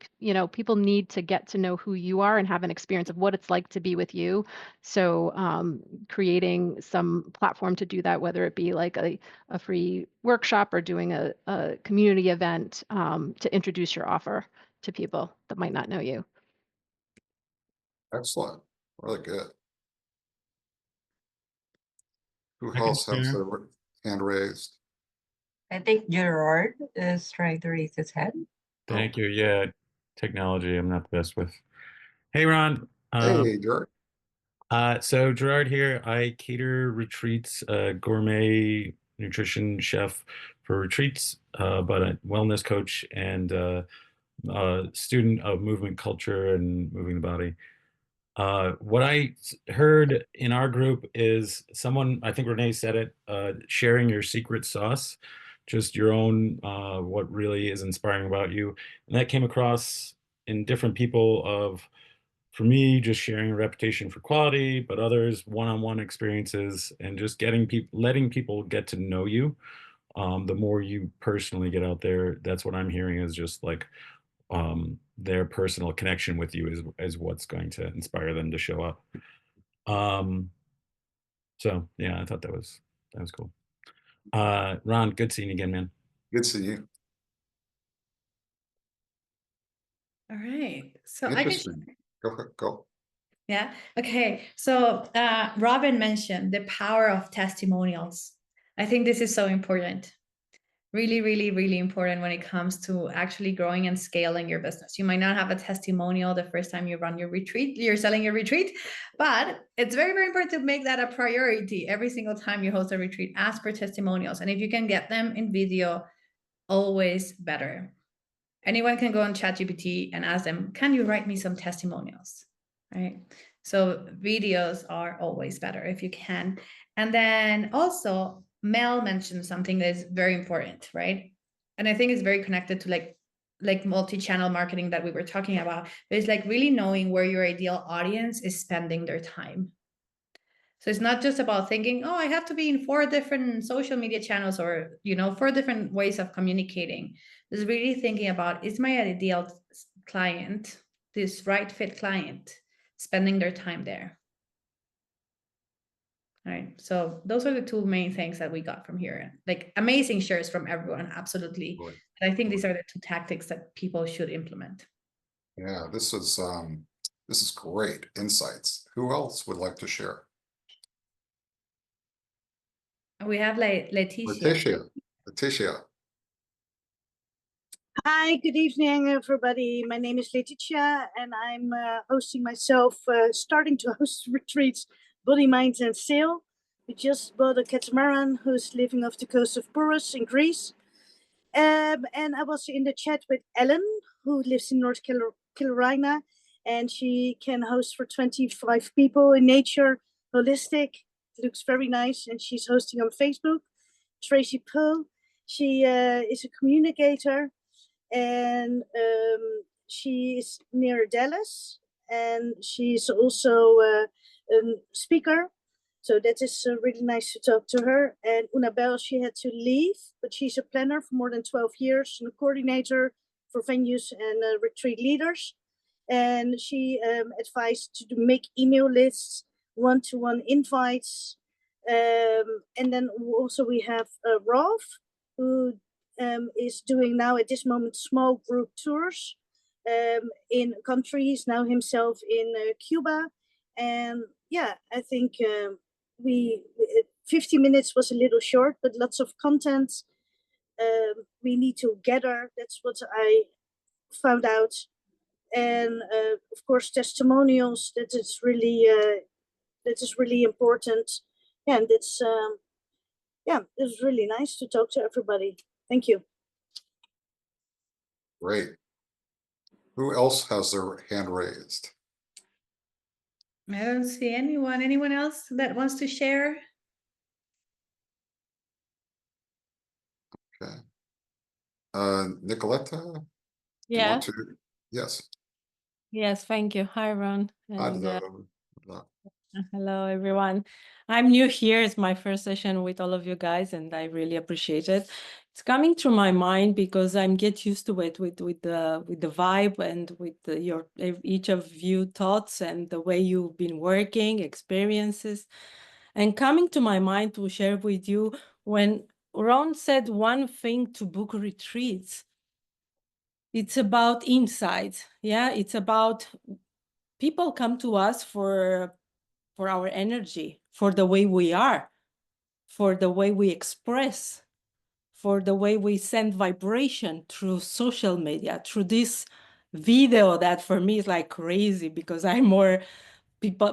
people need to get to know who you are and have an experience of what it's like to be with you. So creating some platform to do that, whether it be like a free workshop or doing a community event to introduce your offer to people that might not know you. Excellent. Really good. Who I can else has share. their hand raised? I think Gerard is trying to raise his hand. Thank you. Yeah, technology I'm not the best with. Hey, Ron. Hey, George. So Gerard here. I cater retreats, gourmet nutrition chef for retreats, but a wellness coach and student of movement culture and moving the body. What I heard in our group is someone, I think Renee said it, sharing your secret sauce, just your own, what really is inspiring about you. And that came across in different people of, for me, just sharing a reputation for quality, but others one-on-one experiences and just letting people get to know you. The more you personally get out there, that's what I'm hearing is just like their personal connection with you is what's going to inspire them to show up. So yeah, I thought that was cool. Ron, good seeing you again, man. Good to see you. All right. So I can Interesting. Go. Yeah. Okay. So Robin mentioned the power of testimonials. I think this is so important. Really, really, really important when it comes to actually growing and scaling your business. You might not have a testimonial the first time you run your retreat, you're selling your retreat, but it's very, very important to make that a priority every single time you host a retreat. Ask for testimonials. And if you can get them in video, always better. Anyone can go on ChatGPT and ask them, can you write me some testimonials? Right. So videos are always better if you can. And then also Mel mentioned something that is very important, right? And I think it's very connected to like multi-channel marketing that we were talking about. But it's like really knowing where your ideal audience is spending their time. So it's not just about thinking, oh, I have to be in 4 different social media channels or, 4 different ways of communicating. It's really thinking about, is my ideal client, this right fit client, spending their time there? All right. So those are the 2 main things that we got from here. Like amazing shares from everyone. Absolutely. Right. And I think these are the 2 tactics that people should implement. Yeah, this is great insights. Who else would like to share? We have like Leticia. Leticia. Hi, good evening, everybody. My name is Letitia, and I'm hosting myself, starting to host retreats, Body, Mind, and Sail. We just bought a catamaran who's living off the coast of Poros in Greece. And I was in the chat with Ellen, who lives in North Carolina, and she can host for 25 people in nature, holistic. It looks very nice, and she's hosting on Facebook. Tracy Poe, she is a communicator, and she is near Dallas, and she's also a speaker. So that is really nice to talk to her. And Unabel, she had to leave, but she's a planner for more than 12 years and a coordinator for venues and retreat leaders. And she advised to make email lists, one-to-one invites. And then also we have Rolf, who is doing now at this moment small group tours in countries, now himself in Cuba. And yeah, I think 50 minutes was a little short, but lots of content we need to gather. That's what I found out. And of course, testimonials, that is really important. Yeah, and it's it's really nice to talk to everybody. Thank you. Great. Who else has their hand raised? I don't see anyone. Anyone else that wants to share? Okay. Nicoletta? Yeah. Yes. Yes, thank you. Hi, Ron. And Hello. hello, everyone. I'm new here. It's my first session with all of you guys, and I really appreciate it. It's coming through my mind because I'm get used to it with the vibe and with your each of you thoughts and the way you've been working, experiences, and coming to my mind to share with you when Ron said one thing to book retreats. It's about insights. Yeah, it's about people come to us for our energy, for the way we are. for the way we express, for the way we send vibration through social media, through this video that for me is like crazy because I'm more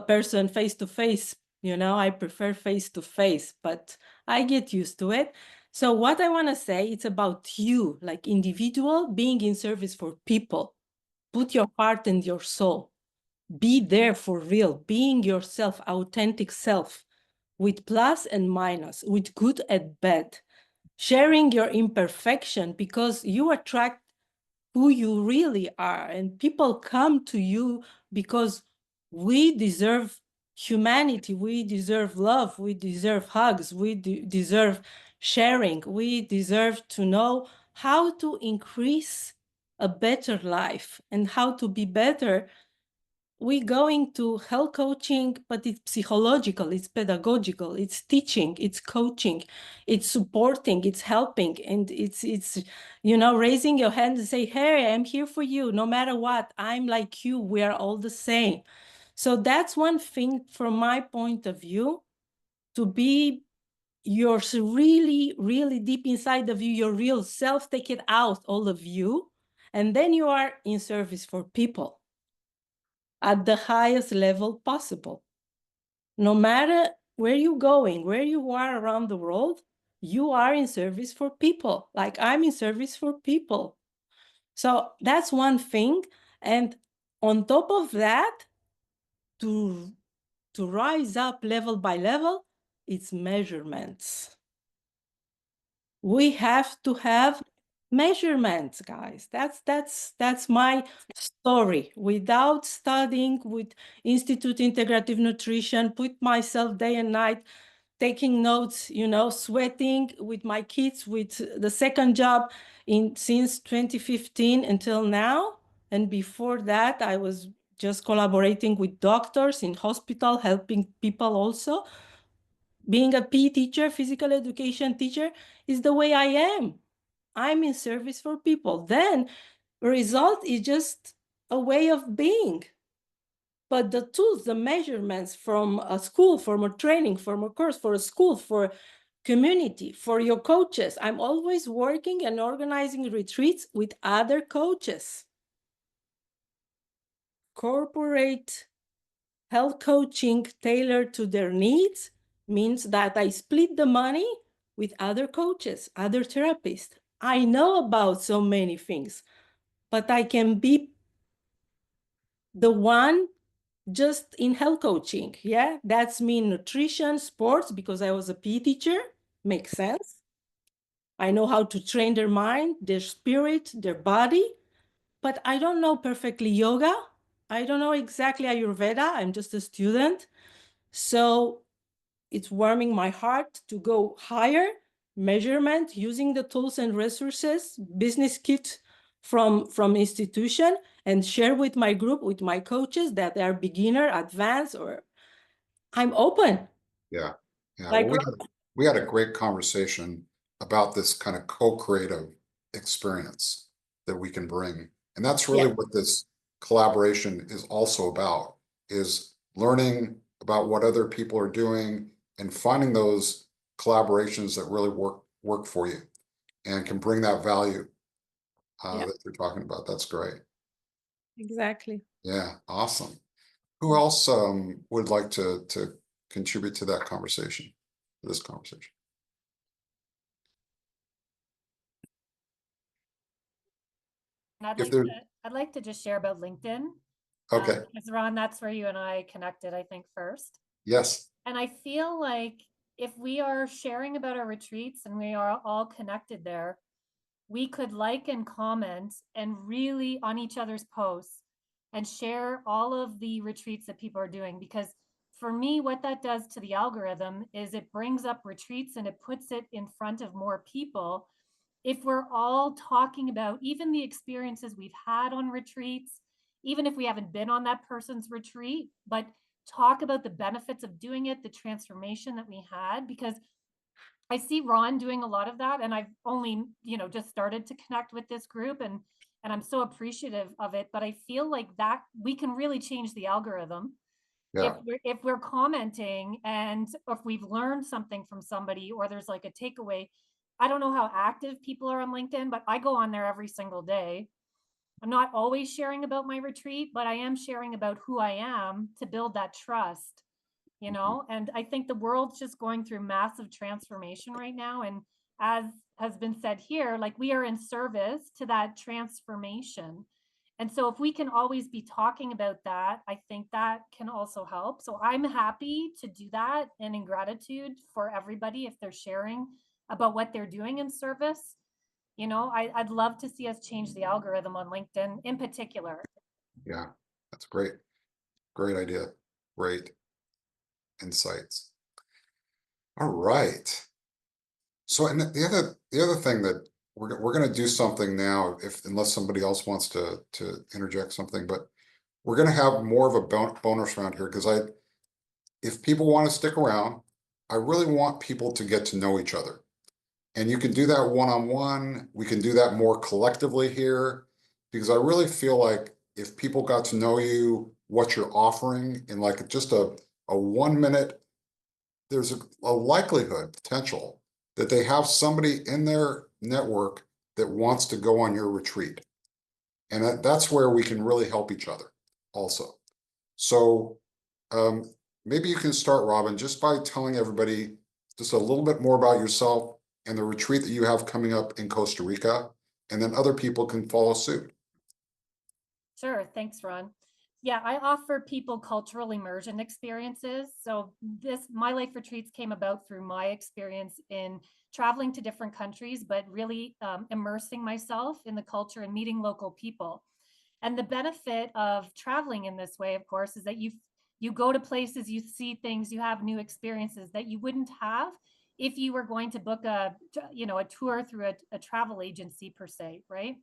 person face to face. I prefer face to face, but I get used to it. So what I want to say, it's about you, like individual, being in service for people. Put your heart and your soul. Be there for real, being yourself, authentic self, with plus and minus, with good and bad. Sharing your imperfection because you attract who you really are, and people come to you because we deserve humanity, we deserve love, we deserve hugs, we deserve sharing, we deserve to know how to increase a better life and how to be better. We going to health coaching, but it's psychological, it's pedagogical, it's teaching, it's coaching, it's supporting, it's helping, and it's raising your hand and say, hey, I'm here for you, no matter what, I'm like you, we are all the same. So that's one thing from my point of view, to be yours really, really deep inside of you, your real self, take it out, all of you, and then you are in service for people at the highest level possible. No matter where you're going, where you are around the world, you are in service for people. Like I'm in service for people. So that's one thing. And on top of that, to rise up level by level, it's measurements. We have to have measurements, guys. That's my story. Without studying with Institute Integrative Nutrition, put myself day and night taking notes, sweating with my kids, with the second job since 2015 until now. And before that, I was just collaborating with doctors in hospital, helping people also. Being a PE teacher, physical education teacher, is the way I am. I'm in service for people. Then result is just a way of being. But the tools, the measurements from a school, from a training, from a course, for a school, for community, for your coaches. I'm always working and organizing retreats with other coaches. Corporate health coaching tailored to their needs means that I split the money with other coaches, other therapists. I know about so many things, but I can be the one just in health coaching. Yeah, that's me in nutrition, sports, because I was a PE teacher. Makes sense. I know how to train their mind, their spirit, their body, but I don't know perfectly yoga. I don't know exactly Ayurveda. I'm just a student. So it's warming my heart to go higher, measurement, using the tools and resources, business kit from institution, and share with my group, with my coaches that they are beginner, advanced, or I'm open. Yeah. Like, Well, we had a great conversation about this kind of co-creative experience that we can bring. And that's really what this collaboration is also about, is learning about what other people are doing and finding those collaborations that really work for you and can bring that value that you're talking about. That's great. Exactly. Yeah, awesome. Who else would like to contribute to that conversation, this conversation? I'd like to just share about LinkedIn. Okay. Because Ron, that's where you and I connected, I think, first. Yes. And I feel like if we are sharing about our retreats and we are all connected there, we could like and comment and really on each other's posts and share all of the retreats that people are doing. Because for me, what that does to the algorithm is it brings up retreats and it puts it in front of more people. If we're all talking about even the experiences we've had on retreats, even if we haven't been on that person's retreat, but talk about the benefits of doing it, the transformation that we had, because I see Ron doing a lot of that, and I've only, just started to connect with this group, and I'm so appreciative of it. But I feel like that we can really change the algorithm Yeah. if we're commenting and if we've learned something from somebody or there's like a takeaway, I don't know how active people are on LinkedIn, but I go on there every single day. I'm not always sharing about my retreat, but I am sharing about who I am to build that trust, you know? And I think the world's just going through massive transformation right now. And as has been said here, like we are in service to that transformation. And so if we can always be talking about that, I think that can also help. So I'm happy to do that and in gratitude for everybody if they're sharing about what they're doing in service. You know, I'd love to see us change the algorithm on LinkedIn in particular. Yeah, that's great. Great idea. Great insights. All right. So, and the other thing that we're going to do something now, unless somebody else wants to interject something, but we're going to have more of a bonus round here because if people want to stick around, I really want people to get to know each other. And you can do that one-on-one. We can do that more collectively here because I really feel like if people got to know you, what you're offering in like just a 1 minute, there's a likelihood, potential, that they have somebody in their network that wants to go on your retreat. And that's where we can really help each other also. So maybe you can start, Robin, just by telling everybody just a little bit more about yourself and the retreat that you have coming up in Costa Rica, and then other people can follow suit. Sure. Thanks, Ron. Yeah, I offer people cultural immersion experiences. So My Life Retreats came about through my experience in traveling to different countries, but really immersing myself in the culture and meeting local people. And the benefit of traveling in this way, of course, is that you go to places, you see things, you have new experiences that you wouldn't have if you were going to book a tour through a travel agency per se, right?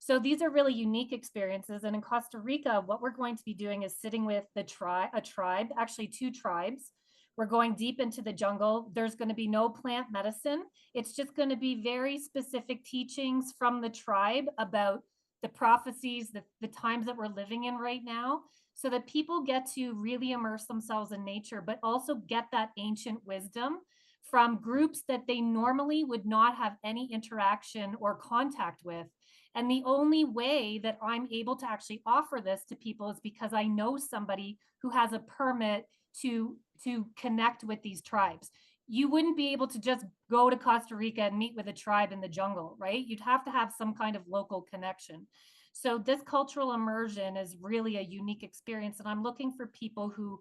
So these are really unique experiences. And in Costa Rica, what we're going to be doing is sitting with a tribe, actually 2 tribes. We're going deep into the jungle. There's going to be no plant medicine. It's just going to be very specific teachings from the tribe about the prophecies, the times that we're living in right now, so that people get to really immerse themselves in nature, but also get that ancient wisdom from groups that they normally would not have any interaction or contact with. And the only way that I'm able to actually offer this to people is because I know somebody who has a permit to connect with these tribes. You wouldn't be able to just go to Costa Rica and meet with a tribe in the jungle, right? You'd have to have some kind of local connection. So this cultural immersion is really a unique experience. And I'm looking for people who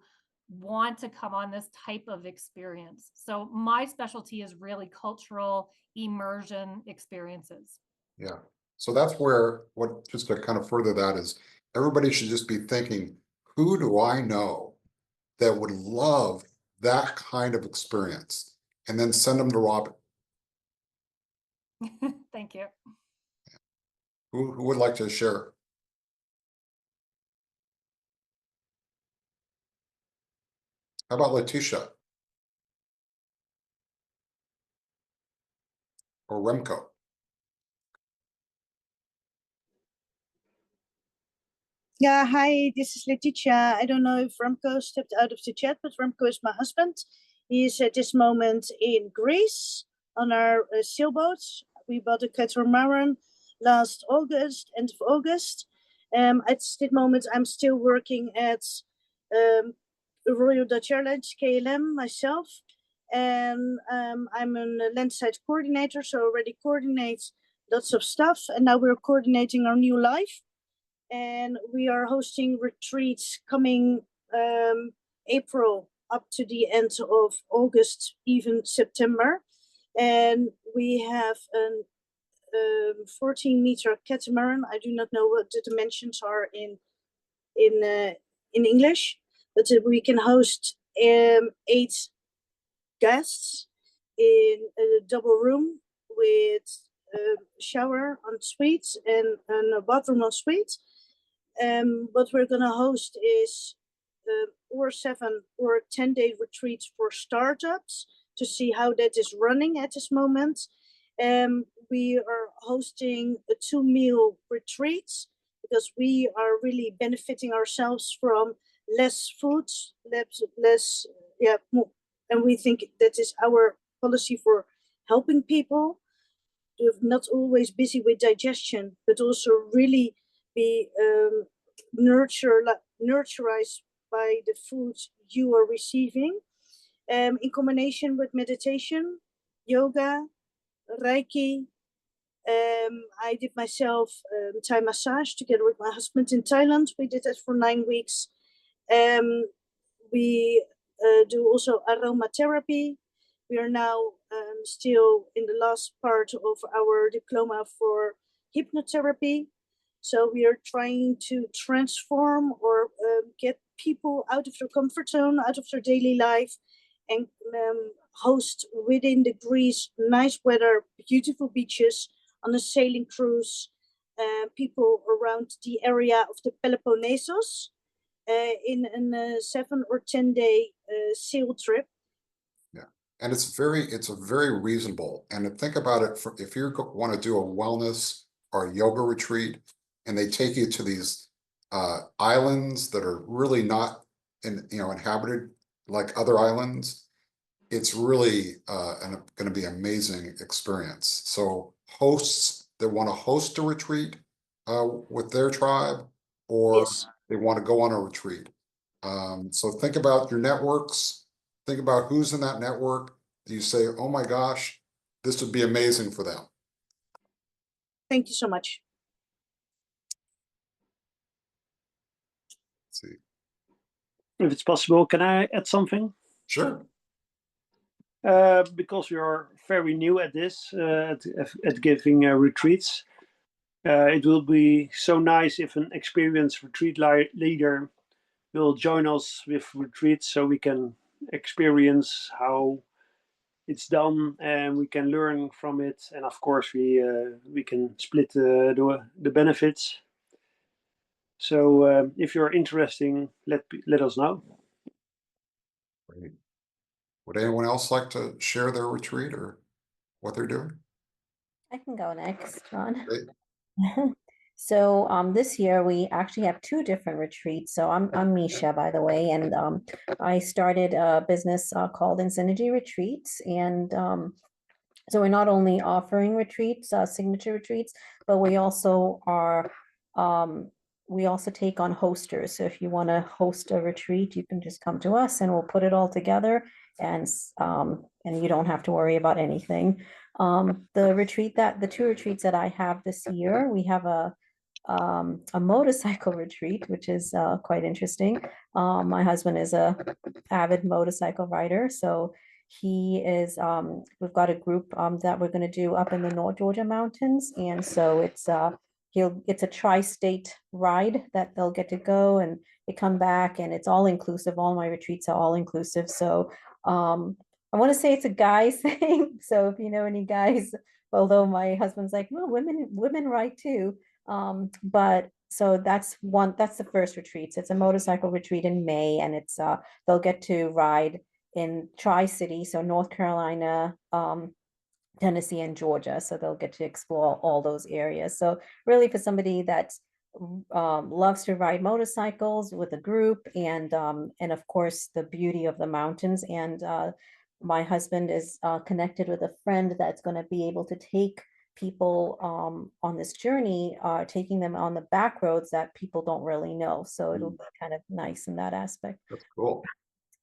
want to come on this type of experience. So my specialty is really cultural immersion experiences. Yeah. So that's where just to kind of further that is everybody should just be thinking, who do I know that would love that kind of experience? And then send them to Robin. Thank you. Who would like to share? How about Letitia? Or Remco? Yeah, hi, this is Letitia. I don't know if Remco stepped out of the chat, but Remco is my husband. He is at this moment in Greece on our sailboat. We bought a catamaran last August, end of August. At this moment, I'm still working at the Royal Dutch Airlines, KLM, myself. And I'm a landside coordinator, so already coordinate lots of stuff. And now we're coordinating our new life. And we are hosting retreats coming April up to the end of August, even September. And we have a 14-meter catamaran. I do not know what the dimensions are in English, but we can host 8 guests in a double room with a shower en suite and a bathroom en suite. What we're going to host is or 7 or 10-day retreats for startups to see how that is running at this moment. We are hosting a 2-meal retreat because we are really benefiting ourselves from less food, less more. And we think that is our policy for helping people to not always busy with digestion, but also really be nurturized by the food you are receiving, in combination with meditation, yoga, Reiki. I did myself Thai massage together with my husband in Thailand. We did that for 9 weeks. We do also aromatherapy. We are now still in the last part of our diploma for hypnotherapy. So we are trying to transform or get people out of their comfort zone, out of their daily life, and host within the Greece nice weather, beautiful beaches on a sailing cruise, people around the area of the Peloponnesos in a 7 or 10 day sail trip. Yeah, and it's a very reasonable. And think about it, if you want to do a wellness or a yoga retreat, and they take you to these islands that are really not inhabited like other islands, it's really going to be an amazing experience. So hosts that want to host a retreat with their tribe, or Yes. they want to go on a retreat. So think about your networks, think about who's in that network. Do you say, oh my gosh, this would be amazing for them? Thank you so much. Let's see. If it's possible, can I add something? Sure. Because you're very new at this, at giving retreats, it will be so nice if an experienced retreat leader will join us with retreats, so we can experience how it's done and we can learn from it. And of course, we can split the benefits. So if you're interested, let us know. Great. Would anyone else like to share their retreat or what they're doing? I can go next, John. Great. So this year we actually have 2 different retreats. So I'm Misha, by the way, and I started a business called Insynergy Retreats, and so we're not only offering retreats, signature retreats, but we also are we also take on hosters. So if you want to host a retreat, you can just come to us and we'll put it all together, and you don't have to worry about anything. The 2 retreats that I have this year, we have a motorcycle retreat, which is quite interesting. My husband is a avid motorcycle rider, so he is we've got a group that we're going to do up in the North Georgia mountains, and so it's a tri-state ride that they'll get to go and they come back, and it's all inclusive. All my retreats are all inclusive. So I want to say it's a guy's thing. So if you know any guys, although my husband's like, well, women ride too. But so that's the first retreat. So it's a motorcycle retreat in May, and it's they'll get to ride in Tri-City, so North Carolina, Tennessee, and Georgia. So they'll get to explore all those areas. So really for somebody that loves to ride motorcycles with a group, and of course the beauty of the mountains. And my husband is connected with a friend that's going to be able to take people on this journey, taking them on the back roads that people don't really know. So it'll be kind of nice in that aspect. That's cool.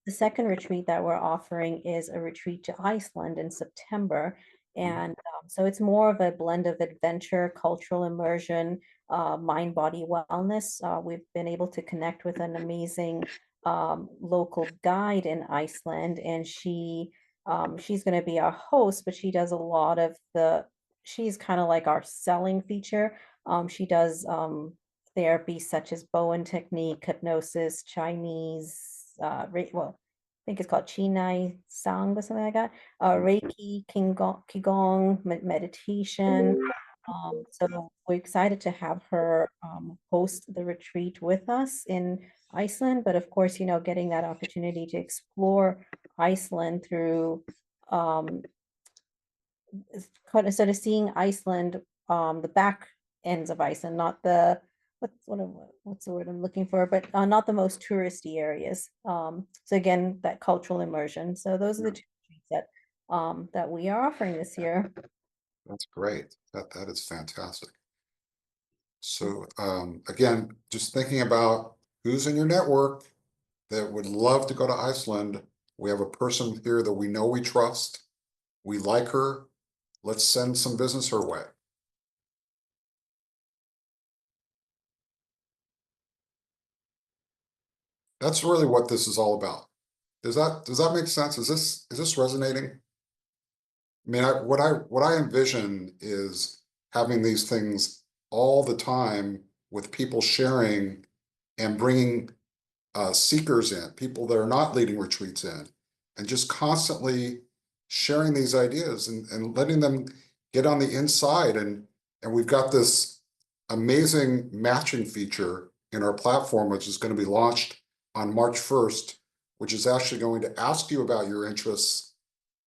The second retreat that we're offering is a retreat to Iceland in September. And so it's more of a blend of adventure, cultural immersion, mind, body wellness. We've been able to connect with an amazing local guide in Iceland, and she's going to be our host, but she does a lot of she's kind of like our selling feature. She does therapies such as Bowen technique, hypnosis, Chinese, well, I think it's called Chinai Sang or something like that. Reiki, Qigong, meditation. So we're excited to have her host the retreat with us in Iceland. But of course, getting that opportunity to explore Iceland through sort of seeing Iceland, the back ends of Iceland, not the what's the word I'm looking for, but not the most touristy areas. So again, that cultural immersion. So those are the two retreats that we are offering this year. That's great. That is fantastic. So again, just thinking about who's in your network that would love to go to Iceland. We have a person here that we know we trust. We like her. Let's send some business her way. That's really what this is all about. Does that make sense? Is this resonating? I mean, what I envision is having these things all the time with people sharing and bringing seekers in, people that are not leading retreats in, and just constantly sharing these ideas and letting them get on the inside. And we've got this amazing matching feature in our platform, which is going to be launched on March 1st, which is actually going to ask you about your interests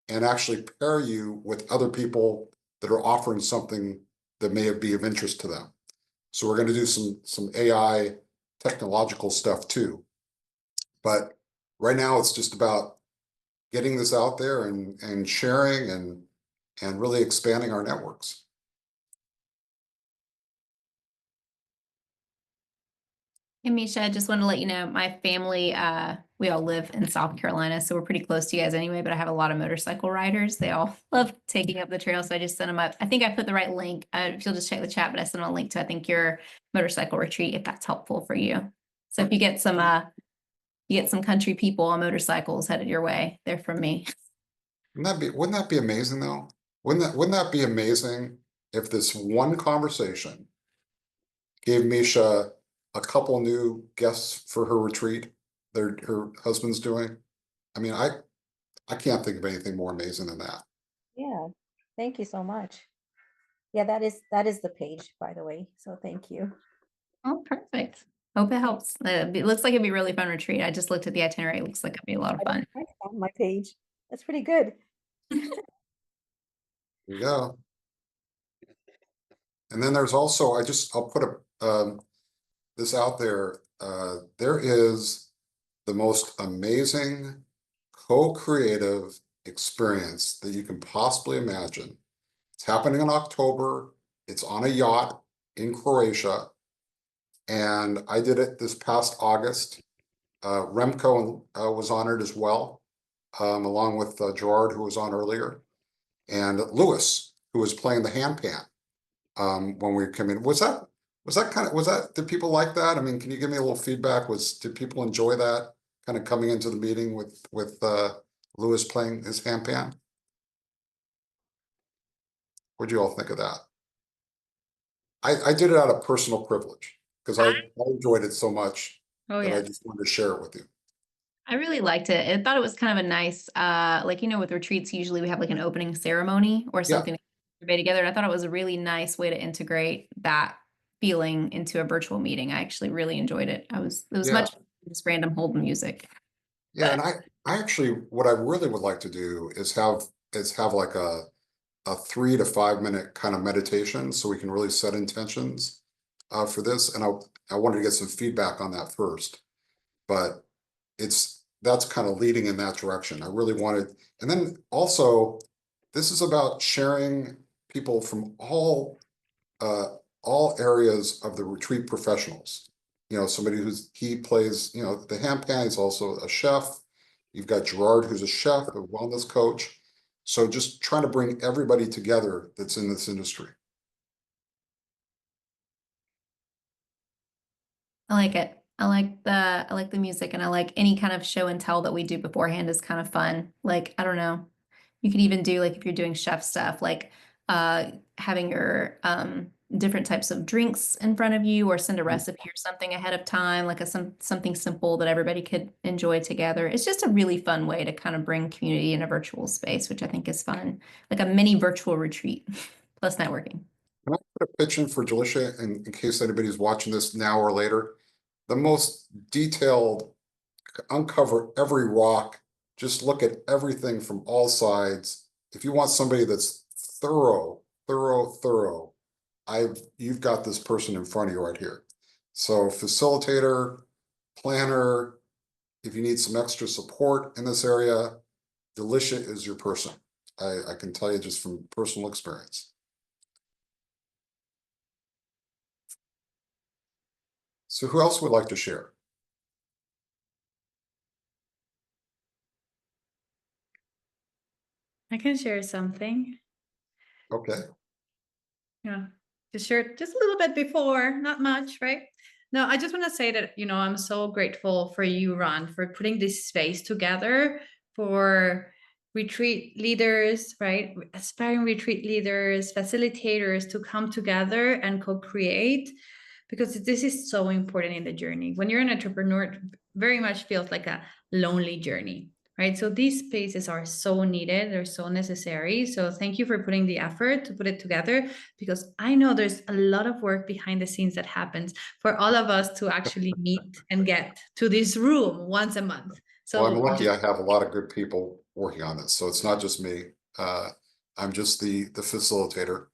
and actually pair you with other people that are offering something that may be of interest to them. So we're going to do some AI technological stuff too. But right now it's just about getting this out there and sharing and really expanding our networks. Hey, Misha, I just want to let you know, my family, we all live in South Carolina, so we're pretty close to you guys anyway, but I have a lot of motorcycle riders. They all love taking up the trail, so I just sent them up. I think I put the right link. If you'll just check the chat, but I sent them a link to, I think, your motorcycle retreat, if that's helpful for you. So if you get some country people on motorcycles headed your way, they're from me. Wouldn't that be amazing though? Wouldn't that be amazing if this one conversation gave Misha a couple new guests for her retreat her husband's doing? I mean, I can't think of anything more amazing than that. Yeah, thank you so much. Yeah, that is the page, by the way. So thank you. Oh, perfect. Hope it helps. It looks like it'd be a really fun retreat. I just looked at the itinerary. It looks like it'd be a lot of fun. I found my page. That's pretty good. There you go. And then there's also, I'll put this out there. There is the most amazing co-creative experience that you can possibly imagine. It's happening in October. It's on a yacht in Croatia. And I did it this past August. Remco was honored as well, along with Gerard, who was on earlier, and Lewis, who was playing the handpan when we came in. Did people like that? I mean, can you give me a little feedback? Did people enjoy that kind of coming into the meeting with Lewis playing his handpan? What'd you all think of that? I did it out of personal privilege because I enjoyed it so much that I just wanted to share it with you. I really liked it. I thought it was kind of a nice, like, with retreats, usually we have like an opening ceremony or something to get everybody together. And I thought it was a really nice way to integrate that feeling into a virtual meeting. I actually really enjoyed it. It was much just random hold music. Yeah, and I actually, what I really would like to do is have like a 3 to 5 minute kind of meditation so we can really set intentions for this. And I wanted to get some feedback on that first, but that's kind of leading in that direction. I really wanted, and then also this is about sharing people from all areas of the retreat professionals. Somebody he plays, the handpan, he's also a chef. You've got Gerard, who's a chef, a wellness coach. So just trying to bring everybody together that's in this industry. I like it. I like the music, and I like any kind of show and tell that we do beforehand is kind of fun. Like, I don't know, you could even do, like, if you're doing chef stuff, like having your different types of drinks in front of you, or send a recipe or something ahead of time, like something simple that everybody could enjoy together. It's just a really fun way to kind of bring community in a virtual space, which I think is fun, like a mini virtual retreat plus networking. Can I put a pitch in for Jalisha in case anybody's watching this now or later? The most detailed, uncover every rock, just look at everything from all sides. If you want somebody that's thorough, you've got this person in front of you right here. So facilitator, planner, if you need some extra support in this area, Delicia is your person. I can tell you just from personal experience. So who else would like to share? I can share something. Okay. Yeah, just share just a little bit before, not much, right? No, I just want to say that, I'm so grateful for you, Ron, for putting this space together for retreat leaders, right? Aspiring retreat leaders, facilitators to come together and co-create, because this is so important in the journey. When you're an entrepreneur, it very much feels like a lonely journey, right? So these spaces are so needed. They're so necessary. So thank you for putting the effort to put it together, because I know there's a lot of work behind the scenes that happens for all of us to actually meet and get to this room once a month. So well, I'm lucky I have a lot of good people working on this. So it's not just me. I'm just the facilitator.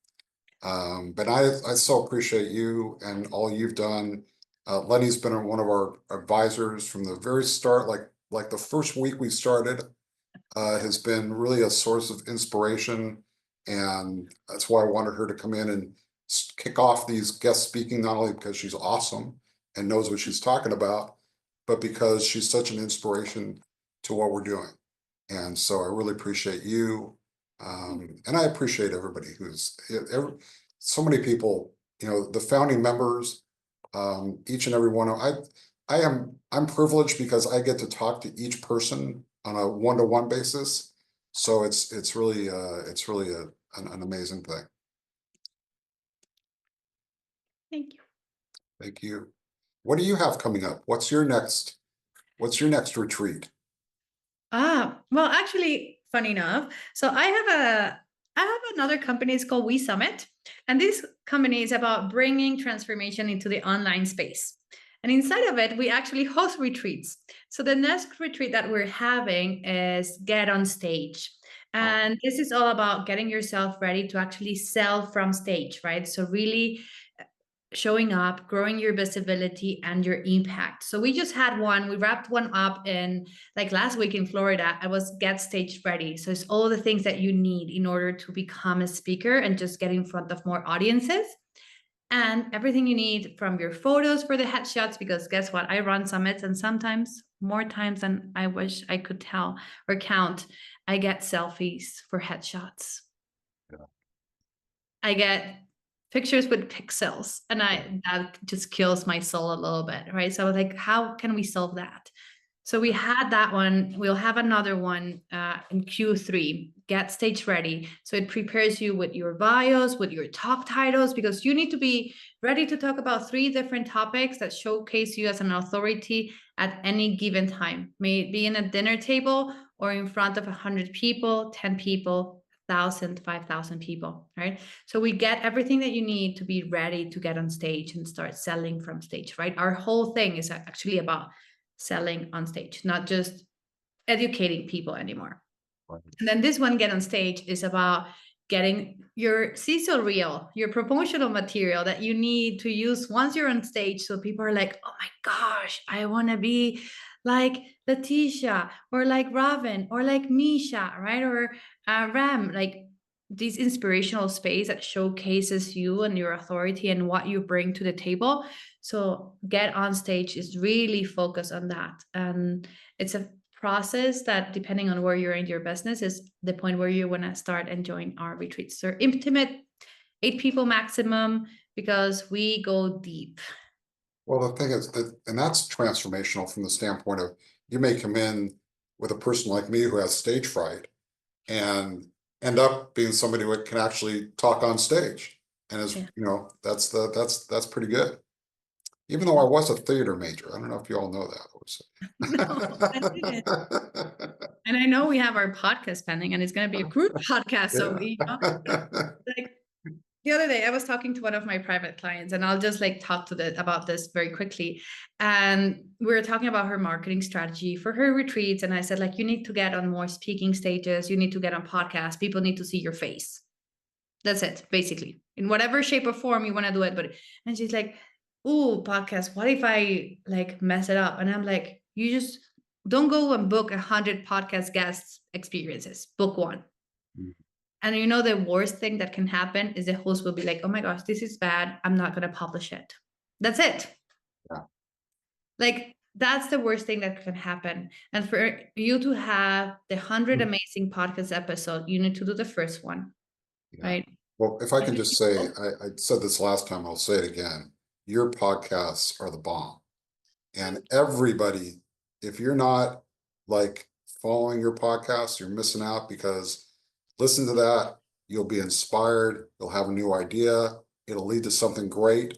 But I so appreciate you and all you've done. Leni's been one of our advisors from the very start, like the first week we started, has been really a source of inspiration. And that's why I wanted her to come in and kick off these guest speaking, not only because she's awesome and knows what she's talking about, but because she's such an inspiration to what we're doing. And so I really appreciate you. And I appreciate everybody so many people, the founding members, each and every one of I'm privileged because I get to talk to each person on a one-to-one basis. So it's really an amazing thing. thank you. Thank you. What do you have coming up? What's your next retreat? Well, actually, funny enough, so I have another company. It's called We Summit, and this company is about bringing transformation into the online space. And inside of it, we actually host retreats. So the next retreat that we're having is Get on Stage. And this is all about getting yourself ready to actually sell from stage, right? So really showing up, growing your visibility and your impact. So we just had one, we wrapped one up in like last week in Florida. I was Get Stage Ready. So it's all the things that you need in order to become a speaker and just get in front of more audiences. And everything you need from your photos for the headshots, because guess what? I run summits, and sometimes more times than I wish I could tell or count, I get selfies for headshots. Yeah. I get pictures with pixels, and that just kills my soul a little bit, right? So I was like, how can we solve that? So we had that one. We'll have another one in Q3, Get Stage Ready. So it prepares you with your bios, with your talk titles, because you need to be ready to talk about 3 different topics that showcase you as an authority at any given time. May it be in a dinner table or in front of 100 people, 10 people, 1,000, 5,000 people, right? So we get everything that you need to be ready to get on stage and start selling from stage, right? Our whole thing is actually about selling on stage, not just educating people anymore. Right. And then this one, Get on Stage, is about getting your sizzle reel, your promotional material that you need to use once you're on stage. So people are like, oh my gosh, I want to be like Leticia or like Robin or like Misha, right? Or Ram, like this inspirational space that showcases you and your authority and what you bring to the table. So Get on Stage is really focused on that. And it's a process that, depending on where you're in your business, is the point where you want to start and join our retreats. They're intimate, 8 people maximum, because we go deep. Well, the thing is that, and that's transformational from the standpoint of, you may come in with a person like me who has stage fright and end up being somebody who can actually talk on stage. And is, that's pretty good. Even though I was a theater major. I don't know if you all know that. No, I didn't. And I know we have our podcast pending, and it's going to be a group podcast. So like the other day I was talking to one of my private clients, and I'll just like talk to about this very quickly. And we were talking about her marketing strategy for her retreats. And I said, like, you need to get on more speaking stages. You need to get on podcasts. People need to see your face. That's it, basically, in whatever shape or form you want to do it. And she's like, ooh, podcast, what if I like mess it up? And I'm like, you just don't go and book 100 podcast guests experiences. Book one. And you know, the worst thing that can happen is the host will be like, oh my gosh, this is bad. I'm not going to publish it. That's it. Yeah. Like, that's the worst thing that can happen. And for you to have the 100 amazing podcast episode, you need to do the first one, Yeah. right? Well, if I can just say, I said this last time, I'll say it again. Your podcasts are the bomb. And everybody, if you're not like following your podcast, you're missing out, because listen to that. You'll be inspired. You'll have a new idea. It'll lead to something great.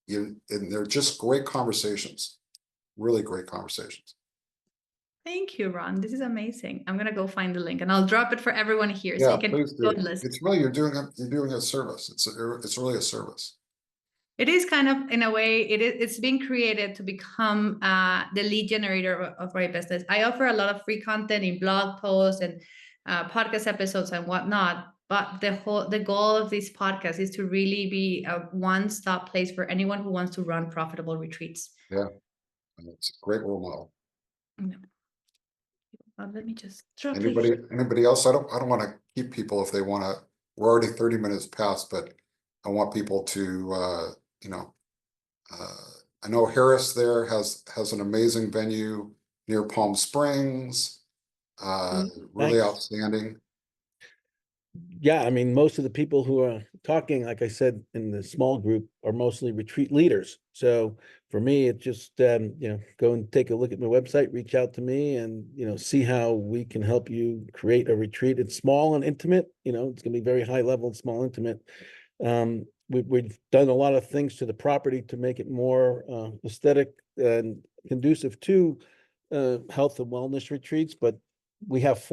And they're just great conversations, really great conversations. Thank you, Ron. This is amazing. I'm gonna go find the link and I'll drop it for everyone here, so Yeah, you can please go do. and listen. It's really, you're doing a service. It's really a service. It is kind of, in a way, it's being created to become the lead generator of my business. I offer a lot of free content in blog posts and podcast episodes and whatnot. But the goal of this podcast is to really be a one-stop place for anyone who wants to run profitable retreats. Yeah, and it's a great role model. Let me just drop Anybody else? I don't want to keep people if they want to. We're already 30 minutes past, but I want people to I know Harris there has an amazing venue near Palm Springs. Really Thanks. outstanding. Yeah, I mean, most of the people who are talking, like I said, in the small group are mostly retreat leaders. So for me, it's just, go and take a look at my website, reach out to me, and, see how we can help you create a retreat. It's small and intimate, it's going to be very high level, small, intimate. We've done a lot of things to the property to make it more aesthetic and conducive to health and wellness retreats, but we have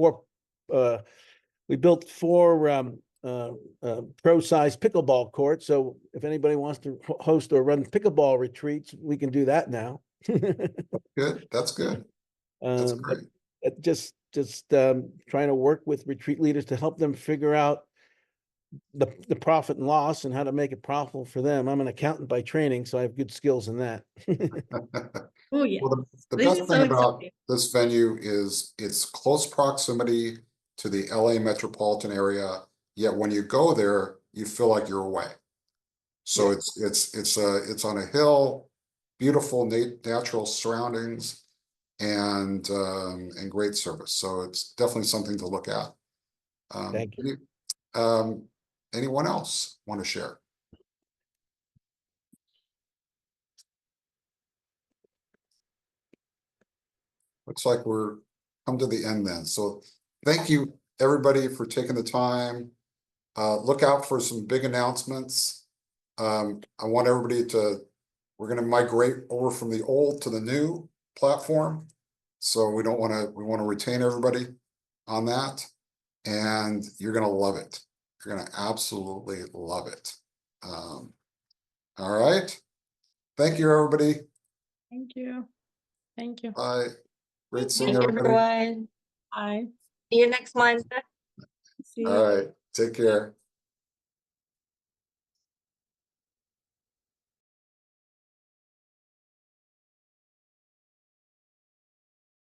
we built 4 pro-size pickleball courts. So if anybody wants to host or run pickleball retreats, we can do that now. Good. That's good. That's great. Just trying to work with retreat leaders to help them figure out the profit and loss and how to make it profitable for them. I'm an accountant by training, so I have good skills in that. Oh yeah. Well, the best thing about this venue is its close proximity to the LA metropolitan area. Yet when you go there, you feel like you're away. So it's on a hill, beautiful natural surroundings, and great service. So it's definitely something to look at. Thank you. Anyone else want to share? Looks like we're come to the end then. So thank you everybody for taking the time. Look out for some big announcements. I want everybody we're going to migrate over from the old to the new platform. So we want to retain everybody on that, and you're going to love it. You're going to absolutely love it. All right. Thank you, everybody. Thank you. Thank you. Bye. Great seeing Thank you, everybody. everyone. Bye. See you next month. All right. Take care.